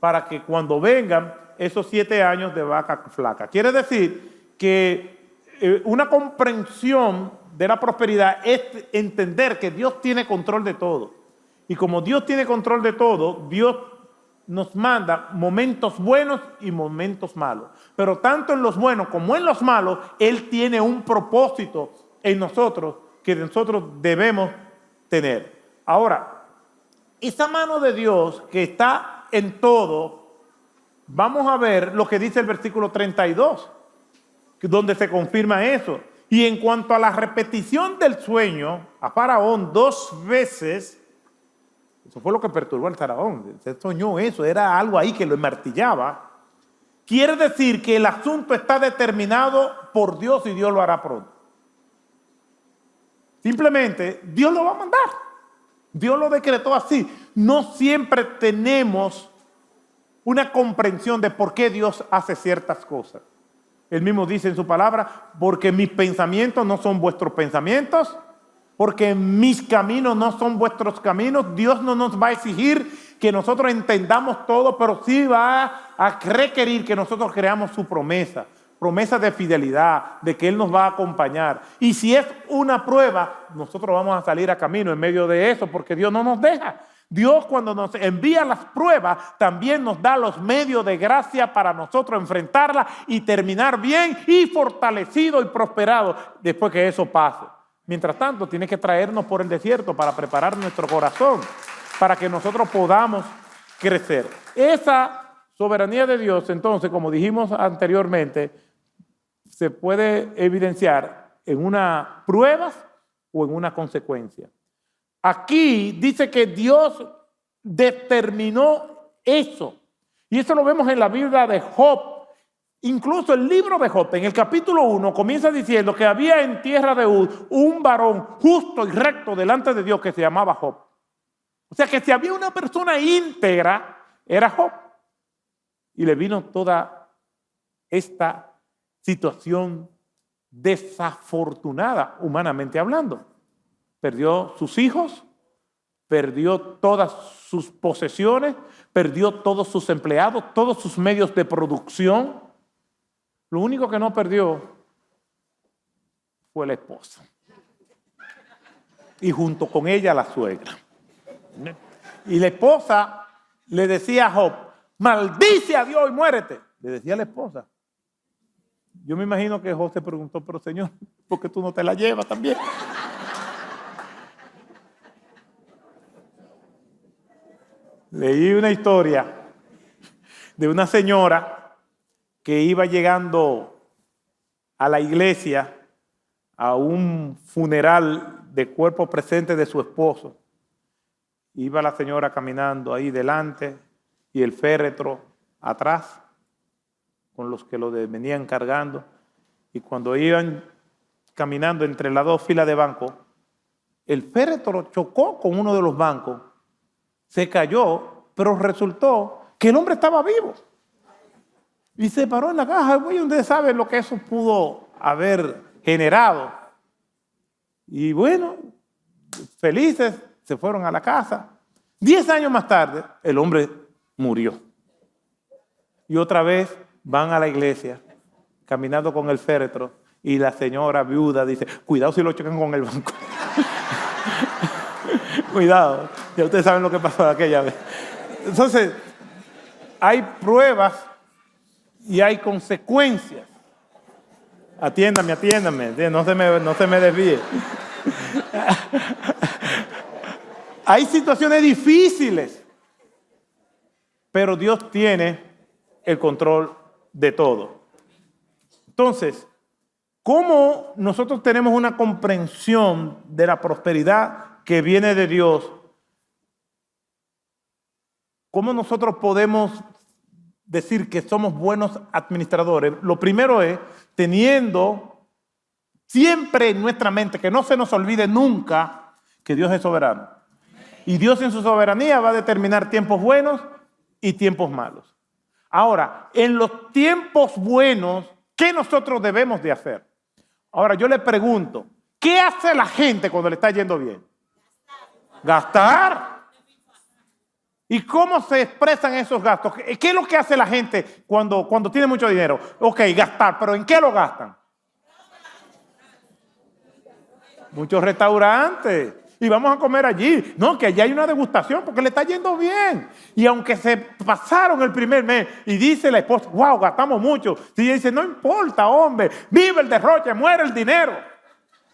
para que cuando vengan esos 7 años de vacas flacas. Quiere decir que una comprensión de la prosperidad es entender que Dios tiene control de todo. Y como Dios tiene control de todo, Dios nos manda momentos buenos y momentos malos. Pero tanto en los buenos como en los malos, Él tiene un propósito en nosotros que nosotros debemos tener. Ahora, esa mano de Dios que está en todo, vamos a ver lo que dice el versículo 32, donde se confirma eso. Y en cuanto a la repetición del sueño, a Faraón 2 veces, eso fue lo que perturbó al faraón. Se soñó eso, era algo ahí que lo enmartillaba. Quiere decir que el asunto está determinado por Dios y Dios lo hará pronto. Simplemente Dios lo va a mandar. Dios lo decretó así. No siempre tenemos una comprensión de por qué Dios hace ciertas cosas. Él mismo dice en su palabra, porque mis pensamientos no son vuestros pensamientos, porque mis caminos no son vuestros caminos. Dios no nos va a exigir que nosotros entendamos todo, pero sí va a requerir que nosotros creamos su promesa de fidelidad, de que Él nos va a acompañar. Y si es una prueba, nosotros vamos a salir a camino en medio de eso, porque Dios no nos deja. Dios, cuando nos envía las pruebas, también nos da los medios de gracia para nosotros enfrentarlas y terminar bien y fortalecido y prosperado después que eso pase. Mientras tanto, tiene que traernos por el desierto para preparar nuestro corazón, para que nosotros podamos crecer. Esa soberanía de Dios, entonces, como dijimos anteriormente, se puede evidenciar en una prueba o en una consecuencia. Aquí dice que Dios determinó eso. Y eso lo vemos en la Biblia de Job. Incluso el libro de Job, en el capítulo 1, comienza diciendo que había en tierra de Uz un varón justo y recto delante de Dios que se llamaba Job. O sea que si había una persona íntegra, era Job. Y le vino toda esta situación desafortunada, humanamente hablando. Perdió sus hijos, perdió todas sus posesiones, perdió todos sus empleados, todos sus medios de producción. Lo único que no perdió fue la esposa. Y junto con ella la suegra. Y la esposa le decía a Job, maldice a Dios y muérete. Le decía la esposa. Yo me imagino que Job se preguntó, pero Señor, ¿por qué tú no te la llevas también? Leí una historia de una señora que iba llegando a la iglesia a un funeral de cuerpo presente de su esposo. Iba la señora caminando ahí delante y el féretro atrás con los que lo venían cargando. Y cuando iban caminando entre las 2 filas de bancos, el féretro chocó con uno de los bancos, se cayó, pero resultó que el hombre estaba vivo. Y se paró en la caja. Bueno, ustedes saben lo que eso pudo haber generado. Y bueno, felices, se fueron a la casa. 10 años más tarde, el hombre murió. Y otra vez van a la iglesia, caminando con el féretro, y la señora viuda dice, cuidado si lo chocan con el banco. Cuidado, ya ustedes saben lo que pasó aquella vez. Entonces, hay pruebas y hay consecuencias. Atiéndame, no se me desvíe. Hay situaciones difíciles, pero Dios tiene el control de todo. Entonces, ¿cómo nosotros tenemos una comprensión de la prosperidad que viene de Dios? ¿Cómo nosotros podemos decir que somos buenos administradores? Lo primero es teniendo siempre en nuestra mente, que no se nos olvide nunca que Dios es soberano. Y Dios en su soberanía va a determinar tiempos buenos y tiempos malos. Ahora, en los tiempos buenos, ¿qué nosotros debemos de hacer? Ahora, yo le pregunto, ¿qué hace la gente cuando le está yendo bien? Gastar. ¿Y cómo se expresan esos gastos? ¿Qué es lo que hace la gente cuando tiene mucho dinero? Ok, gastar, pero ¿en qué lo gastan? Muchos restaurantes. Y vamos a comer allí. No, que allá hay una degustación porque le está yendo bien. Y aunque se pasaron el primer mes y dice la esposa, wow, gastamos mucho. Y ella dice, no importa, hombre, vive el derroche, muere el dinero.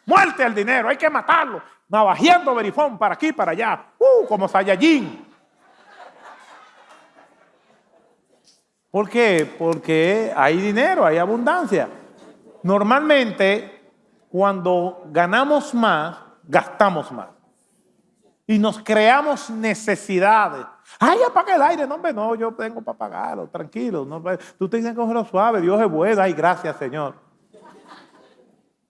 Muerte al dinero, hay que matarlo. Navajeando verifón para aquí, para allá. Como Saiyajin. ¿Por qué? Porque hay dinero, hay abundancia. Normalmente, cuando ganamos más, gastamos más. Y nos creamos necesidades. Ay, apaga el aire. No, hombre, no, yo tengo para pagarlo, tranquilo. No, tú tienes que cogerlo suave, Dios es bueno. Ay, gracias, Señor.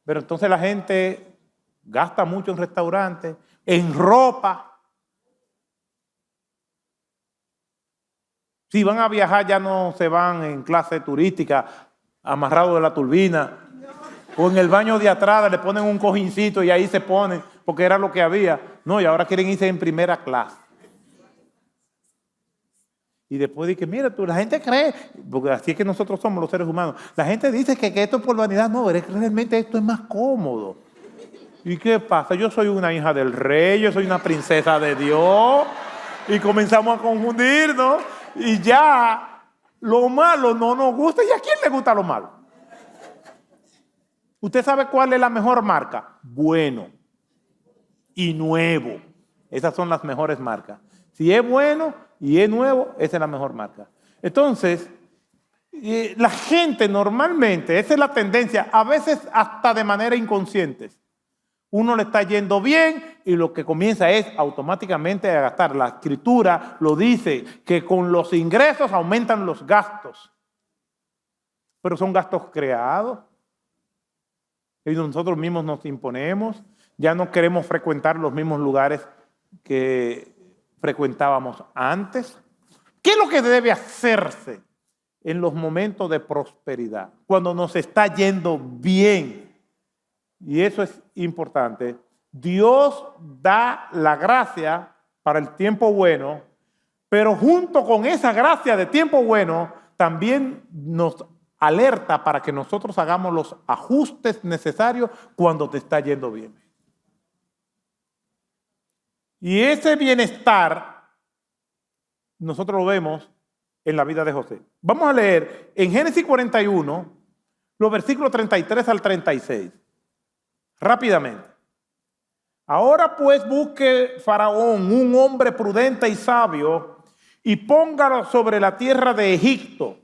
Pero entonces la gente gasta mucho en restaurantes, en ropa. Si van a viajar ya no se van en clase turística, amarrados de la turbina. O en el baño de atrás le ponen un cojincito y ahí se ponen, porque era lo que había. No, y ahora quieren irse en primera clase. Y después dice, mira tú, la gente cree, porque así es que nosotros somos los seres humanos, la gente dice que esto es por vanidad. No, es que realmente esto es más cómodo. ¿Y qué pasa? Yo soy una hija del rey, yo soy una princesa de Dios. Y comenzamos a confundirnos. Y ya lo malo no nos gusta. ¿Y a quién le gusta lo malo? ¿Usted sabe cuál es la mejor marca? Bueno y nuevo. Esas son las mejores marcas. Si es bueno y es nuevo, esa es la mejor marca. Entonces, la gente normalmente, esa es la tendencia, a veces hasta de manera inconsciente. Uno le está yendo bien y lo que comienza es automáticamente a gastar. La escritura lo dice, que con los ingresos aumentan los gastos. Pero son gastos creados. Y nosotros mismos nos imponemos. Ya no queremos frecuentar los mismos lugares que frecuentábamos antes. ¿Qué es lo que debe hacerse en los momentos de prosperidad? Cuando nos está yendo bien. Y eso es importante. Dios da la gracia para el tiempo bueno, pero junto con esa gracia de tiempo bueno, también nos alerta para que nosotros hagamos los ajustes necesarios cuando te está yendo bien. Y ese bienestar nosotros lo vemos en la vida de José. Vamos a leer en Génesis 41, los versículos 33 al 36. Rápidamente. Ahora pues busque Faraón un hombre prudente y sabio y póngalo sobre la tierra de Egipto.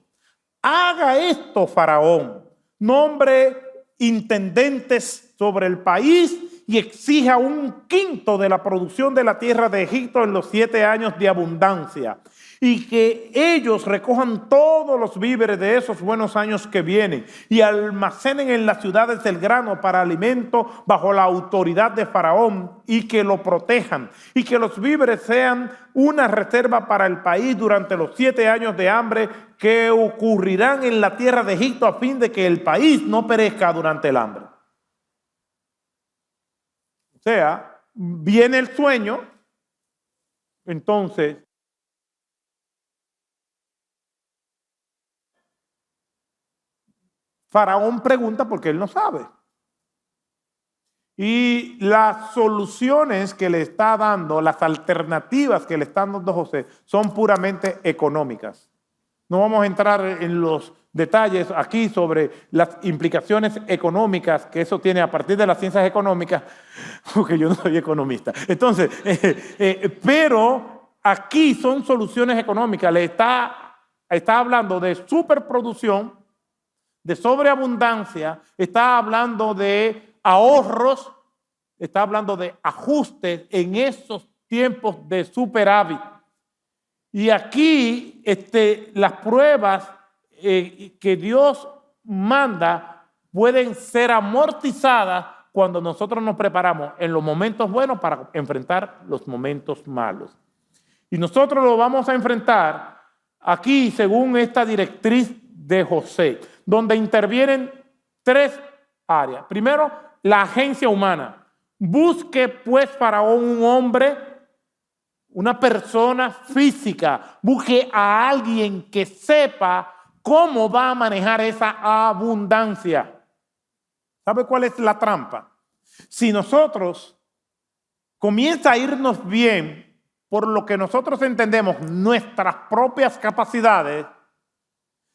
Haga esto Faraón, nombre intendentes sobre el país y exija 1/5 de la producción de la tierra de Egipto en los 7 años de abundancia. Y que ellos recojan todos los víveres de esos buenos años que vienen y almacenen en las ciudades el grano para alimento bajo la autoridad de Faraón y que lo protejan y que los víveres sean una reserva para el país durante los 7 años de hambre que ocurrirán en la tierra de Egipto a fin de que el país no perezca durante el hambre. O sea, viene el sueño, entonces Faraón pregunta porque él no sabe. Y las soluciones que le está dando, las alternativas que le están dando José, son puramente económicas. No vamos a entrar en los detalles aquí sobre las implicaciones económicas que eso tiene a partir de las ciencias económicas, porque yo no soy economista. Entonces, pero aquí son soluciones económicas. Le está hablando de superproducción, de sobreabundancia, está hablando de ahorros, está hablando de ajustes en esos tiempos de superávit. Y aquí las pruebas que Dios manda pueden ser amortizadas cuando nosotros nos preparamos en los momentos buenos para enfrentar los momentos malos. Y nosotros lo vamos a enfrentar aquí según esta directriz de José, donde intervienen 3 áreas. Primero, la agencia humana. Busque pues Faraón un hombre, una persona física. Busque a alguien que sepa cómo va a manejar esa abundancia. ¿Sabe cuál es la trampa? Si nosotros comienza a irnos bien por lo que nosotros entendemos, nuestras propias capacidades,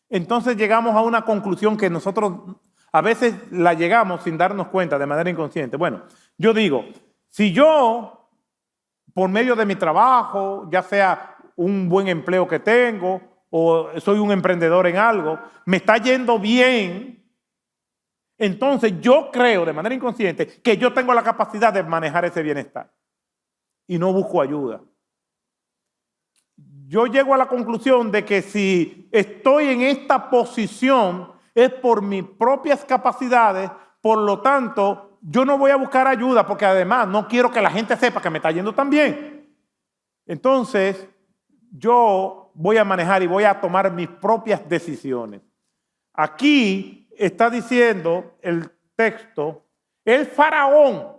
entonces llegamos a una conclusión que nosotros a veces la llegamos sin darnos cuenta de manera inconsciente. Bueno, yo digo, si yo, por medio de mi trabajo, ya sea un buen empleo que tengo o soy un emprendedor en algo, me está yendo bien, entonces yo creo de manera inconsciente que yo tengo la capacidad de manejar ese bienestar y no busco ayuda. Yo llego a la conclusión de que si estoy en esta posición es por mis propias capacidades, por lo tanto, yo no voy a buscar ayuda porque además no quiero que la gente sepa que me está yendo tan bien. Entonces, yo voy a manejar y voy a tomar mis propias decisiones. Aquí está diciendo el texto, el faraón,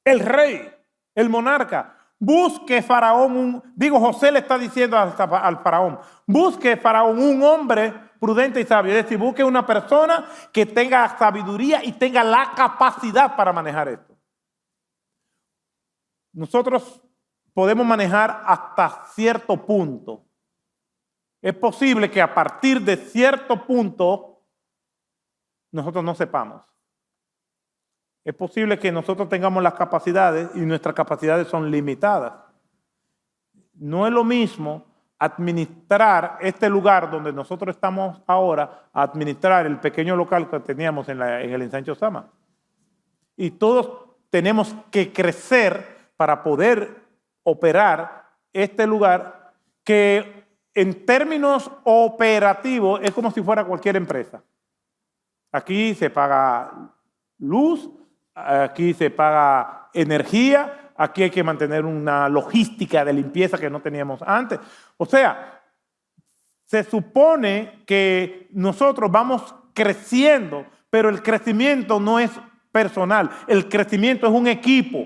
el rey, el monarca, busque faraón, José le está diciendo al faraón, busque faraón un hombre prudente y sabio, es decir, busque una persona que tenga sabiduría y tenga la capacidad para manejar esto. Nosotros podemos manejar hasta cierto punto. Es posible que a partir de cierto punto nosotros no sepamos. Es posible que nosotros tengamos las capacidades y nuestras capacidades son limitadas. No es lo mismo administrar este lugar donde nosotros estamos ahora, a administrar el pequeño local que teníamos en el ensanche Osama. Y todos tenemos que crecer para poder operar este lugar que en términos operativos es como si fuera cualquier empresa. Aquí se paga luz, aquí se paga energía, aquí hay que mantener una logística de limpieza que no teníamos antes. O sea, se supone que nosotros vamos creciendo, pero el crecimiento no es personal, el crecimiento es un equipo.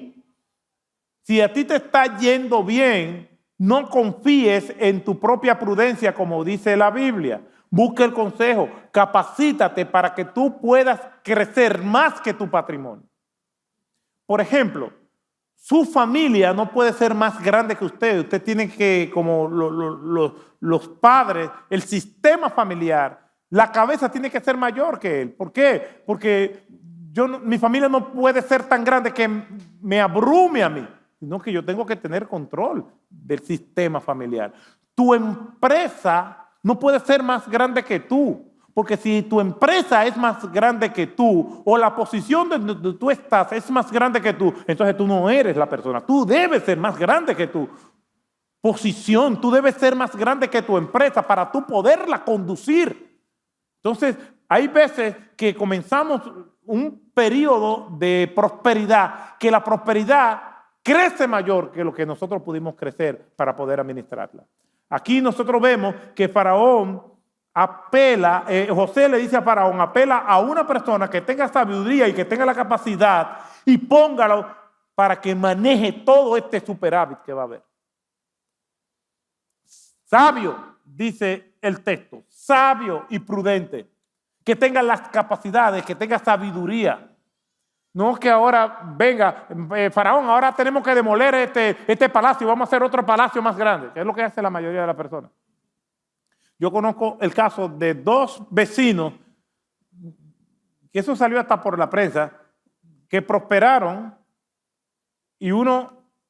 Si a ti te está yendo bien, no confíes en tu propia prudencia, como dice la Biblia. Busca el consejo, capacítate para que tú puedas crecer más que tu patrimonio. Por ejemplo, su familia no puede ser más grande que usted. Usted tiene que, como los padres, el sistema familiar, la cabeza tiene que ser mayor que él. ¿Por qué? Porque mi familia no puede ser tan grande que me abrume a mí, sino que yo tengo que tener control del sistema familiar. Tu empresa no puede ser más grande que tú, porque si tu empresa es más grande que tú o la posición donde tú estás es más grande que tú, entonces tú no eres la persona. Tú debes ser más grande que tu posición, tú debes ser más grande que tu empresa para tú poderla conducir. Entonces, hay veces que comenzamos un periodo de prosperidad, que la prosperidad crece mayor que lo que nosotros pudimos crecer para poder administrarla. Aquí nosotros vemos que Faraón apela, José le dice a Faraón, apela a una persona que tenga sabiduría y que tenga la capacidad y póngalo para que maneje todo este superávit que va a haber. Sabio, dice el texto, sabio y prudente, que tenga las capacidades, que tenga sabiduría. No que ahora venga, Faraón, ahora tenemos que demoler este palacio y vamos a hacer otro palacio más grande, que es lo que hace la mayoría de las personas. Yo conozco el caso de dos vecinos, que eso salió hasta por la prensa, que prosperaron y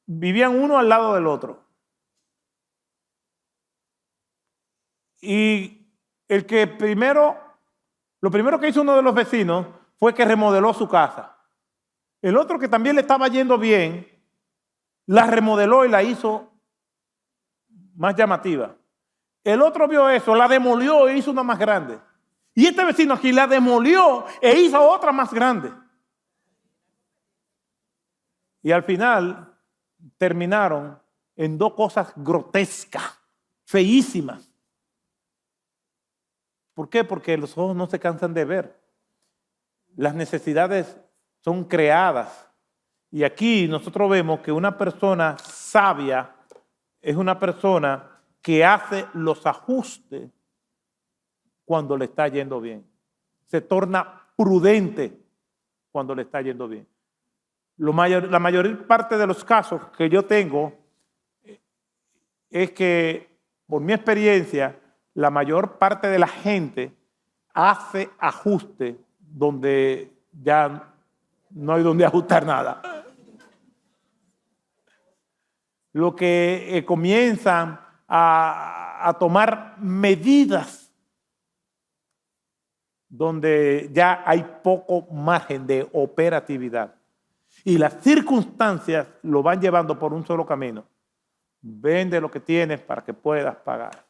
vivían uno al lado del otro. Y lo primero que hizo uno de los vecinos fue que remodeló su casa. El otro, que también le estaba yendo bien, la remodeló y la hizo más llamativa. El otro vio eso, la demolió e hizo una más grande. Y este vecino aquí la demolió e hizo otra más grande. Y al final terminaron en dos cosas grotescas, feísimas. ¿Por qué? Porque los ojos no se cansan de ver. Las necesidades son creadas. Y aquí nosotros vemos que una persona sabia es una persona que hace los ajustes cuando le está yendo bien. Se torna prudente cuando le está yendo bien. La mayor parte de los casos que yo tengo es que, por mi experiencia, la mayor parte de la gente hace ajustes donde ya no hay donde ajustar nada. Lo que comienzan a tomar medidas donde ya hay poco margen de operatividad. Y las circunstancias lo van llevando por un solo camino. Vende lo que tienes para que puedas pagar.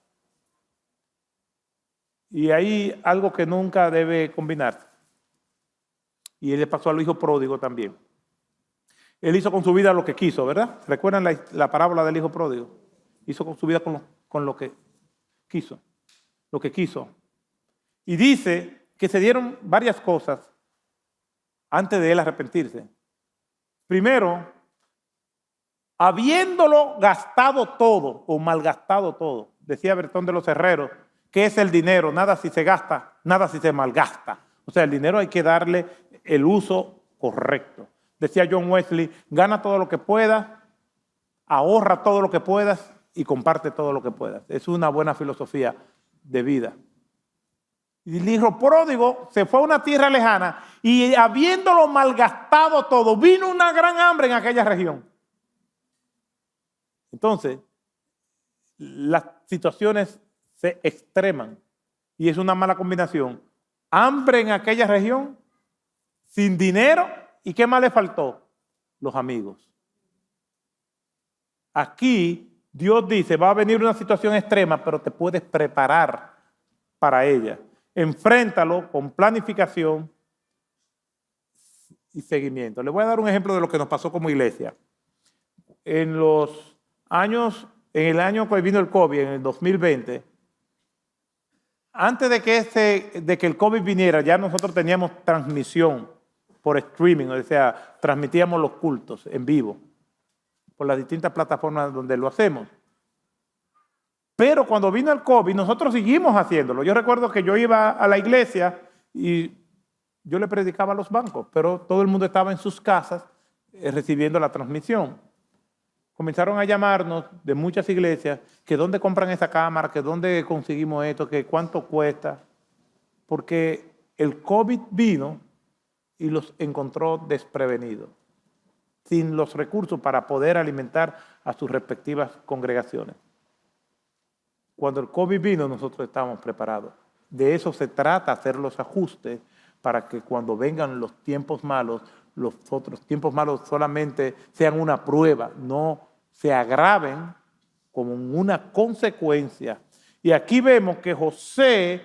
Y hay algo que nunca debe combinarse. Y él le pasó al hijo pródigo también. Él hizo con su vida lo que quiso, ¿verdad? ¿Recuerdan la parábola del hijo pródigo? Hizo con su vida con lo que quiso. Lo que quiso. Y dice que se dieron varias cosas antes de él arrepentirse. Primero, habiéndolo gastado todo o malgastado todo, decía Bertón de los Herreros, ¿qué es el dinero? Nada si se gasta, nada si se malgasta. O sea, el dinero hay que darle el uso correcto. Decía John Wesley, gana todo lo que puedas, ahorra todo lo que puedas y comparte todo lo que puedas. Es una buena filosofía de vida. Y el hijo pródigo se fue a una tierra lejana y habiéndolo malgastado todo, vino una gran hambre en aquella región. Entonces, las situaciones se extreman y es una mala combinación. Hambre en aquella región, sin dinero, ¿y qué más le faltó? Los amigos. Aquí Dios dice, va a venir una situación extrema, pero te puedes preparar para ella. Enfréntalo con planificación y seguimiento. Les voy a dar un ejemplo de lo que nos pasó como iglesia. En el año que vino el COVID, en el 2020, antes de que el COVID viniera, ya nosotros teníamos transmisión por streaming, o sea, transmitíamos los cultos en vivo por las distintas plataformas donde lo hacemos. Pero cuando vino el COVID, nosotros seguimos haciéndolo. Yo recuerdo que yo iba a la iglesia y yo le predicaba a los bancos, pero todo el mundo estaba en sus casas recibiendo la transmisión. Comenzaron a llamarnos de muchas iglesias que dónde compran esa cámara, que dónde conseguimos esto, que cuánto cuesta. Porque el COVID vino y los encontró desprevenidos, sin los recursos para poder alimentar a sus respectivas congregaciones. Cuando el COVID vino, nosotros estábamos preparados. De eso se trata, hacer los ajustes para que cuando vengan los tiempos malos, los otros tiempos malos solamente sean una prueba, no se agraven como una consecuencia. Y aquí vemos que José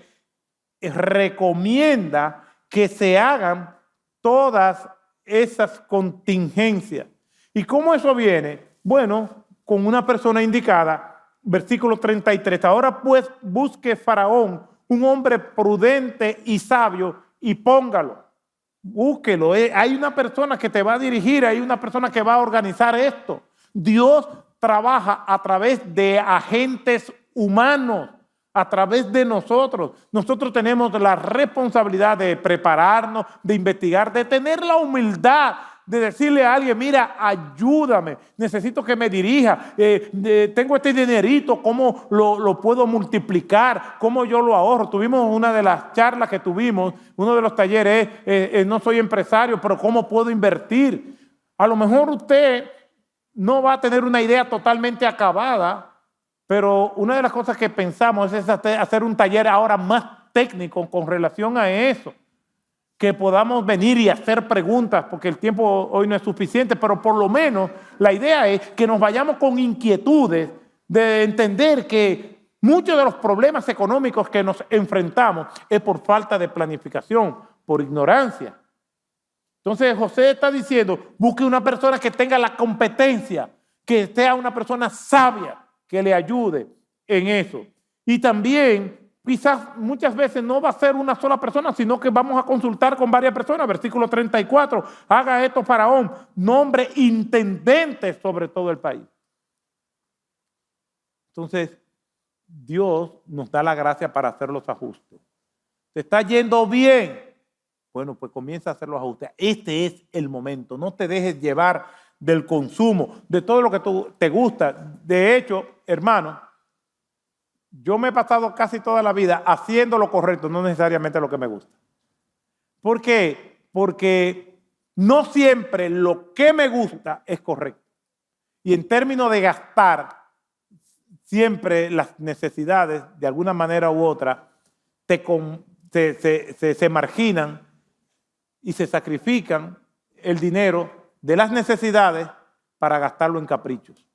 recomienda que se hagan todas esas contingencias. ¿Y cómo eso viene? Bueno, con una persona indicada. Versículo 33. Ahora pues busque Faraón un hombre prudente y sabio y póngalo. Búsquelo. Hay una persona que te va a dirigir, hay una persona que va a organizar esto. Dios trabaja a través de agentes humanos, a través de nosotros. Nosotros tenemos la responsabilidad de prepararnos, de investigar, de tener la humildad de decirle a alguien, mira, ayúdame, necesito que me dirija, tengo este dinerito, ¿cómo lo puedo multiplicar? ¿Cómo yo lo ahorro? Tuvimos una de las charlas que tuvimos, uno de los talleres no soy empresario, pero ¿cómo puedo invertir? A lo mejor usted no va a tener una idea totalmente acabada, pero una de las cosas que pensamos es hacer un taller ahora más técnico con relación a eso. Que podamos venir y hacer preguntas, porque el tiempo hoy no es suficiente, pero por lo menos la idea es que nos vayamos con inquietudes de entender que muchos de los problemas económicos que nos enfrentamos es por falta de planificación, por ignorancia. Entonces José está diciendo, busque una persona que tenga la competencia, que sea una persona sabia, que le ayude en eso. Y también quizás muchas veces no va a ser una sola persona, sino que vamos a consultar con varias personas. Versículo 34, haga esto Faraón, nombre intendentes sobre todo el país. Entonces, Dios nos da la gracia para hacer los ajustes. Te está yendo bien, Bueno, pues comienza a hacer los ajustes. Este es el momento. No te dejes llevar del consumo, de todo lo que te gusta. De hecho, hermano, yo me he pasado casi toda la vida haciendo lo correcto, no necesariamente lo que me gusta. ¿Por qué? Porque no siempre lo que me gusta es correcto. Y en términos de gastar, siempre las necesidades, de alguna manera u otra, se marginan y se sacrifican el dinero de las necesidades para gastarlo en caprichos.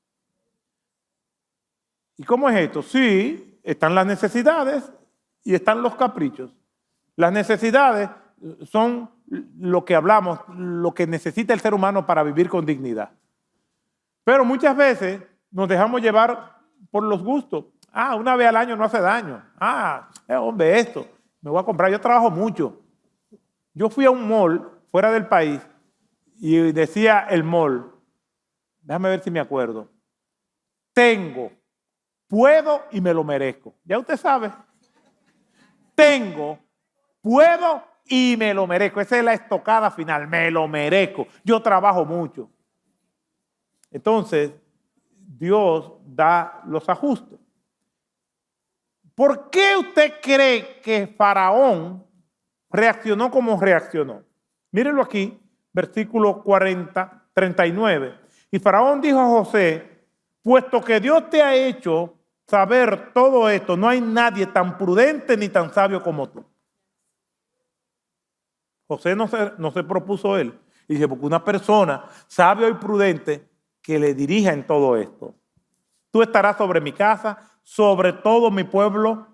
¿Y cómo es esto? Sí, están las necesidades y están los caprichos. Las necesidades son lo que hablamos, lo que necesita el ser humano para vivir con dignidad. Pero muchas veces nos dejamos llevar por los gustos. Una vez al año no hace daño. Hombre, esto, me voy a comprar. Yo trabajo mucho. Yo fui a un mall fuera del país y decía el mall, déjame ver si me acuerdo, tengo, puedo y me lo merezco. Ya usted sabe. Tengo, puedo y me lo merezco. Esa es la estocada final, me lo merezco. Yo trabajo mucho. Entonces, Dios da los ajustes. ¿Por qué usted cree que Faraón reaccionó como reaccionó? Mírenlo aquí, versículo 39. Y Faraón dijo a José, puesto que Dios te ha hecho saber todo esto, no hay nadie tan prudente ni tan sabio como tú. José no se propuso él. Y dice, porque una persona sabia y prudente que le dirija en todo esto. Tú estarás sobre mi casa, sobre todo mi pueblo,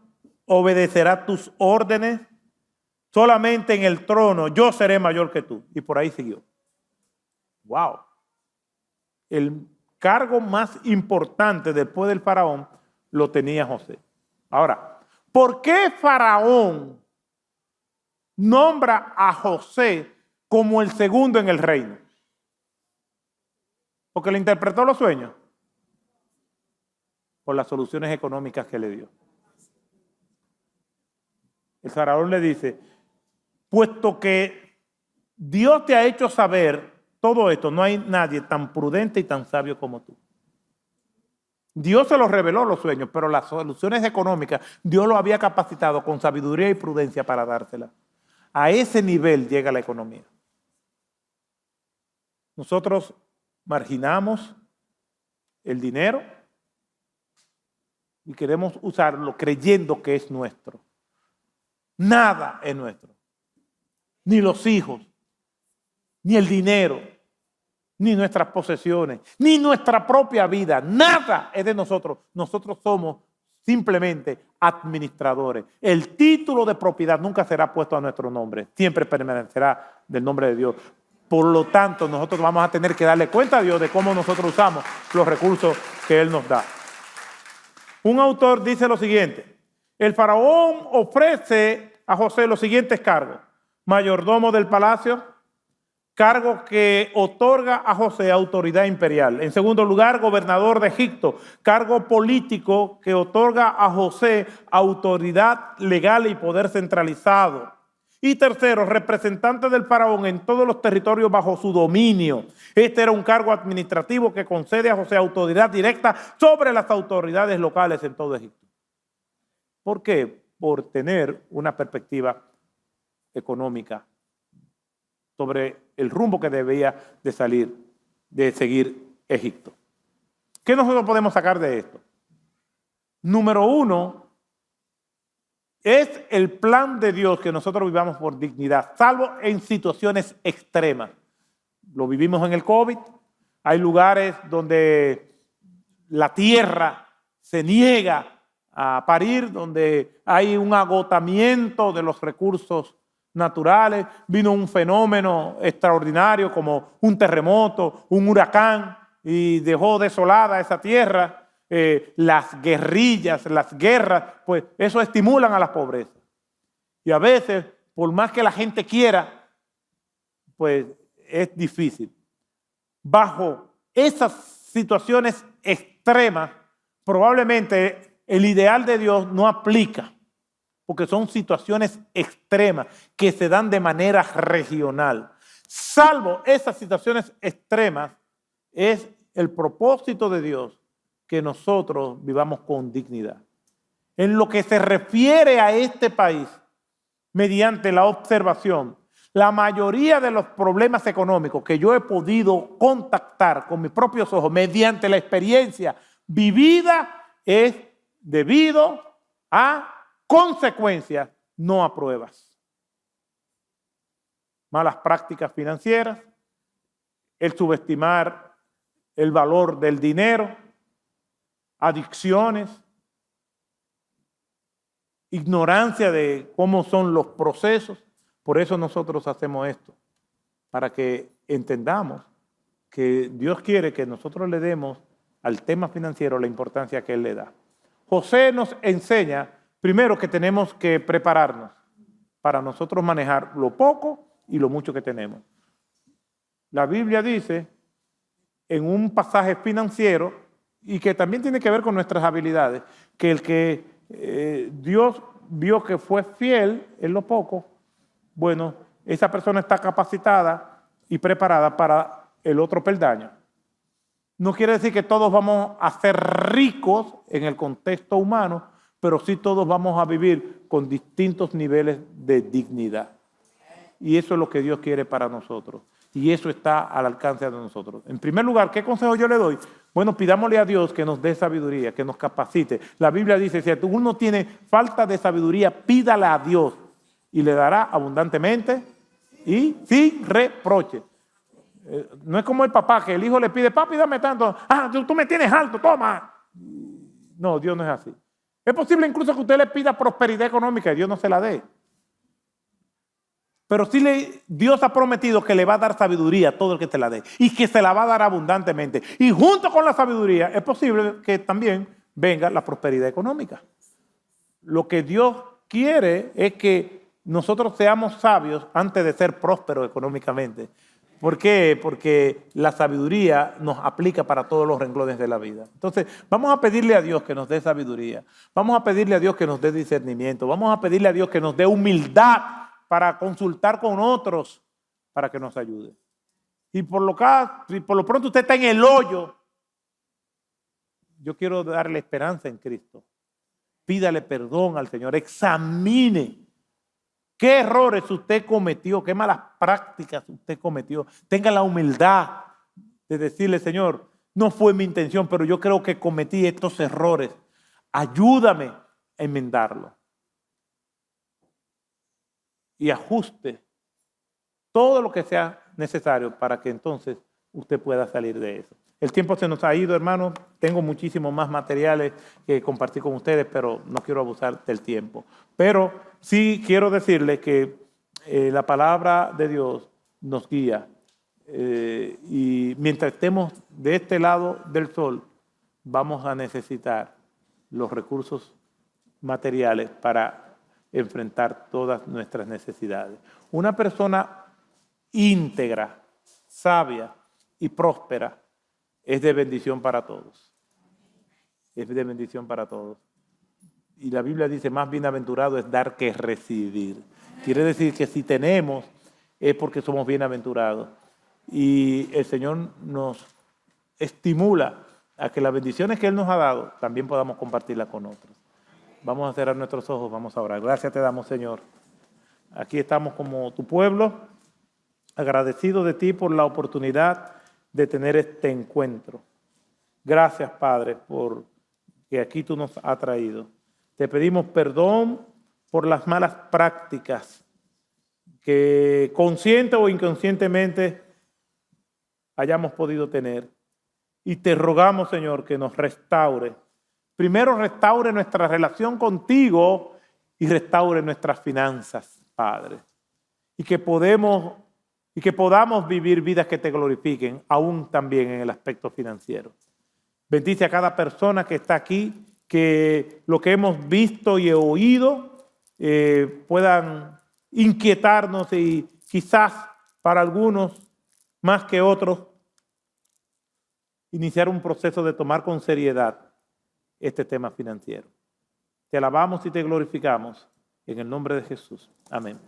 obedecerá tus órdenes. Solamente en el trono yo seré mayor que tú. Y por ahí siguió. ¡Wow! El cargo más importante después del faraón lo tenía José. Ahora, ¿por qué Faraón nombra a José como el segundo en el reino? Porque le interpretó los sueños. Por las soluciones económicas que le dio. El faraón le dice, puesto que Dios te ha hecho saber todo esto, no hay nadie tan prudente y tan sabio como tú. Dios se los reveló los sueños, pero las soluciones económicas, Dios lo había capacitado con sabiduría y prudencia para dárselas. A ese nivel llega la economía. Nosotros marginamos el dinero y queremos usarlo creyendo que es nuestro. Nada es nuestro. Ni los hijos, ni el dinero, ni nuestras posesiones, ni nuestra propia vida. Nada es de nosotros. Nosotros somos simplemente administradores. El título de propiedad nunca será puesto a nuestro nombre. Siempre permanecerá del nombre de Dios. Por lo tanto, nosotros vamos a tener que darle cuenta a Dios de cómo nosotros usamos los recursos que Él nos da. Un autor dice lo siguiente: el faraón ofrece a José los siguientes cargos: mayordomo del palacio, cargo que otorga a José autoridad imperial. En segundo lugar, gobernador de Egipto, cargo político que otorga a José autoridad legal y poder centralizado. Y tercero, representante del faraón en todos los territorios bajo su dominio. Este era un cargo administrativo que concede a José autoridad directa sobre las autoridades locales en todo Egipto. ¿Por qué? Por tener una perspectiva económica sobre el rumbo que debía de seguir Egipto. ¿Qué nosotros podemos sacar de esto? Número uno, es el plan de Dios que nosotros vivamos por dignidad, salvo en situaciones extremas. Lo vivimos en el COVID. Hay lugares donde la tierra se niega a parir, donde hay un agotamiento de los recursos naturales. Vino un fenómeno extraordinario como un terremoto, un huracán, y dejó desolada esa tierra. Las guerrillas, las guerras, pues eso estimulan a la pobreza. Y a veces, por más que la gente quiera, pues es difícil. Bajo esas situaciones extremas, probablemente el ideal de Dios no aplica. porque son situaciones extremas que se dan de manera regional. Salvo esas situaciones extremas, es el propósito de Dios que nosotros vivamos con dignidad. En lo que se refiere a este país, mediante la observación, la mayoría de los problemas económicos que yo he podido contactar con mis propios ojos mediante la experiencia vivida es debido a consecuencias, no a pruebas. Malas prácticas financieras, el subestimar el valor del dinero, adicciones, ignorancia de cómo son los procesos. Por eso nosotros hacemos esto, para que entendamos que Dios quiere que nosotros le demos al tema financiero la importancia que Él le da. José nos enseña, primero, que tenemos que prepararnos para nosotros manejar lo poco y lo mucho que tenemos. La Biblia dice, en un pasaje financiero, y que también tiene que ver con nuestras habilidades, que el que Dios vio que fue fiel en lo poco, bueno, esa persona está capacitada y preparada para el otro peldaño. No quiere decir que todos vamos a ser ricos en el contexto humano, pero sí todos vamos a vivir con distintos niveles de dignidad. Y eso es lo que Dios quiere para nosotros. Y eso está al alcance de nosotros. En primer lugar, ¿qué consejo yo le doy? Bueno, pidámosle a Dios que nos dé sabiduría, que nos capacite. La Biblia dice, si uno tiene falta de sabiduría, pídala a Dios y le dará abundantemente y sin reproche. No es como el papá, que el hijo le pide, papi, dame tanto. Ah, tú me tienes alto, toma. No, Dios no es así. Es posible incluso que usted le pida prosperidad económica y Dios no se la dé. Pero sí Dios ha prometido que le va a dar sabiduría a todo el que te la dé y que se la va a dar abundantemente. Y junto con la sabiduría es posible que también venga la prosperidad económica. Lo que Dios quiere es que nosotros seamos sabios antes de ser prósperos económicamente. ¿Por qué? Porque la sabiduría nos aplica para todos los renglones de la vida. Entonces, vamos a pedirle a Dios que nos dé sabiduría. Vamos a pedirle a Dios que nos dé discernimiento. Vamos a pedirle a Dios que nos dé humildad para consultar con otros para que nos ayude. Y por lo pronto usted está en el hoyo, yo quiero darle esperanza en Cristo. Pídale perdón al Señor, examine qué errores usted cometió, qué malas prácticas usted cometió. Tenga la humildad de decirle, Señor, no fue mi intención, pero yo creo que cometí estos errores. Ayúdame a enmendarlo. Y ajuste todo lo que sea necesario para que entonces usted pueda salir de eso. El tiempo se nos ha ido, hermanos. Tengo muchísimos más materiales que compartir con ustedes, pero no quiero abusar del tiempo. Pero sí quiero decirles que la palabra de Dios nos guía. Y mientras estemos de este lado del sol, vamos a necesitar los recursos materiales para enfrentar todas nuestras necesidades. Una persona íntegra, sabia y próspera es de bendición para todos. Es de bendición para todos. Y la Biblia dice, más bienaventurado es dar que recibir. Quiere decir que si tenemos es porque somos bienaventurados. Y el Señor nos estimula a que las bendiciones que Él nos ha dado también podamos compartirlas con otros. Vamos a cerrar nuestros ojos, vamos a orar. Gracias te damos, Señor. Aquí estamos como tu pueblo, agradecidos de ti por la oportunidad de tener este encuentro. Gracias, Padre, por que aquí tú nos has traído. Te pedimos perdón por las malas prácticas que consciente o inconscientemente hayamos podido tener. Y te rogamos, Señor, que nos restaure. Primero restaure nuestra relación contigo y restaure nuestras finanzas, Padre. Y que podamos vivir vidas que te glorifiquen, aún también en el aspecto financiero. Bendice a cada persona que está aquí, que lo que hemos visto y oído puedan inquietarnos y quizás para algunos más que otros iniciar un proceso de tomar con seriedad este tema financiero. Te alabamos y te glorificamos En el nombre de Jesús. Amén.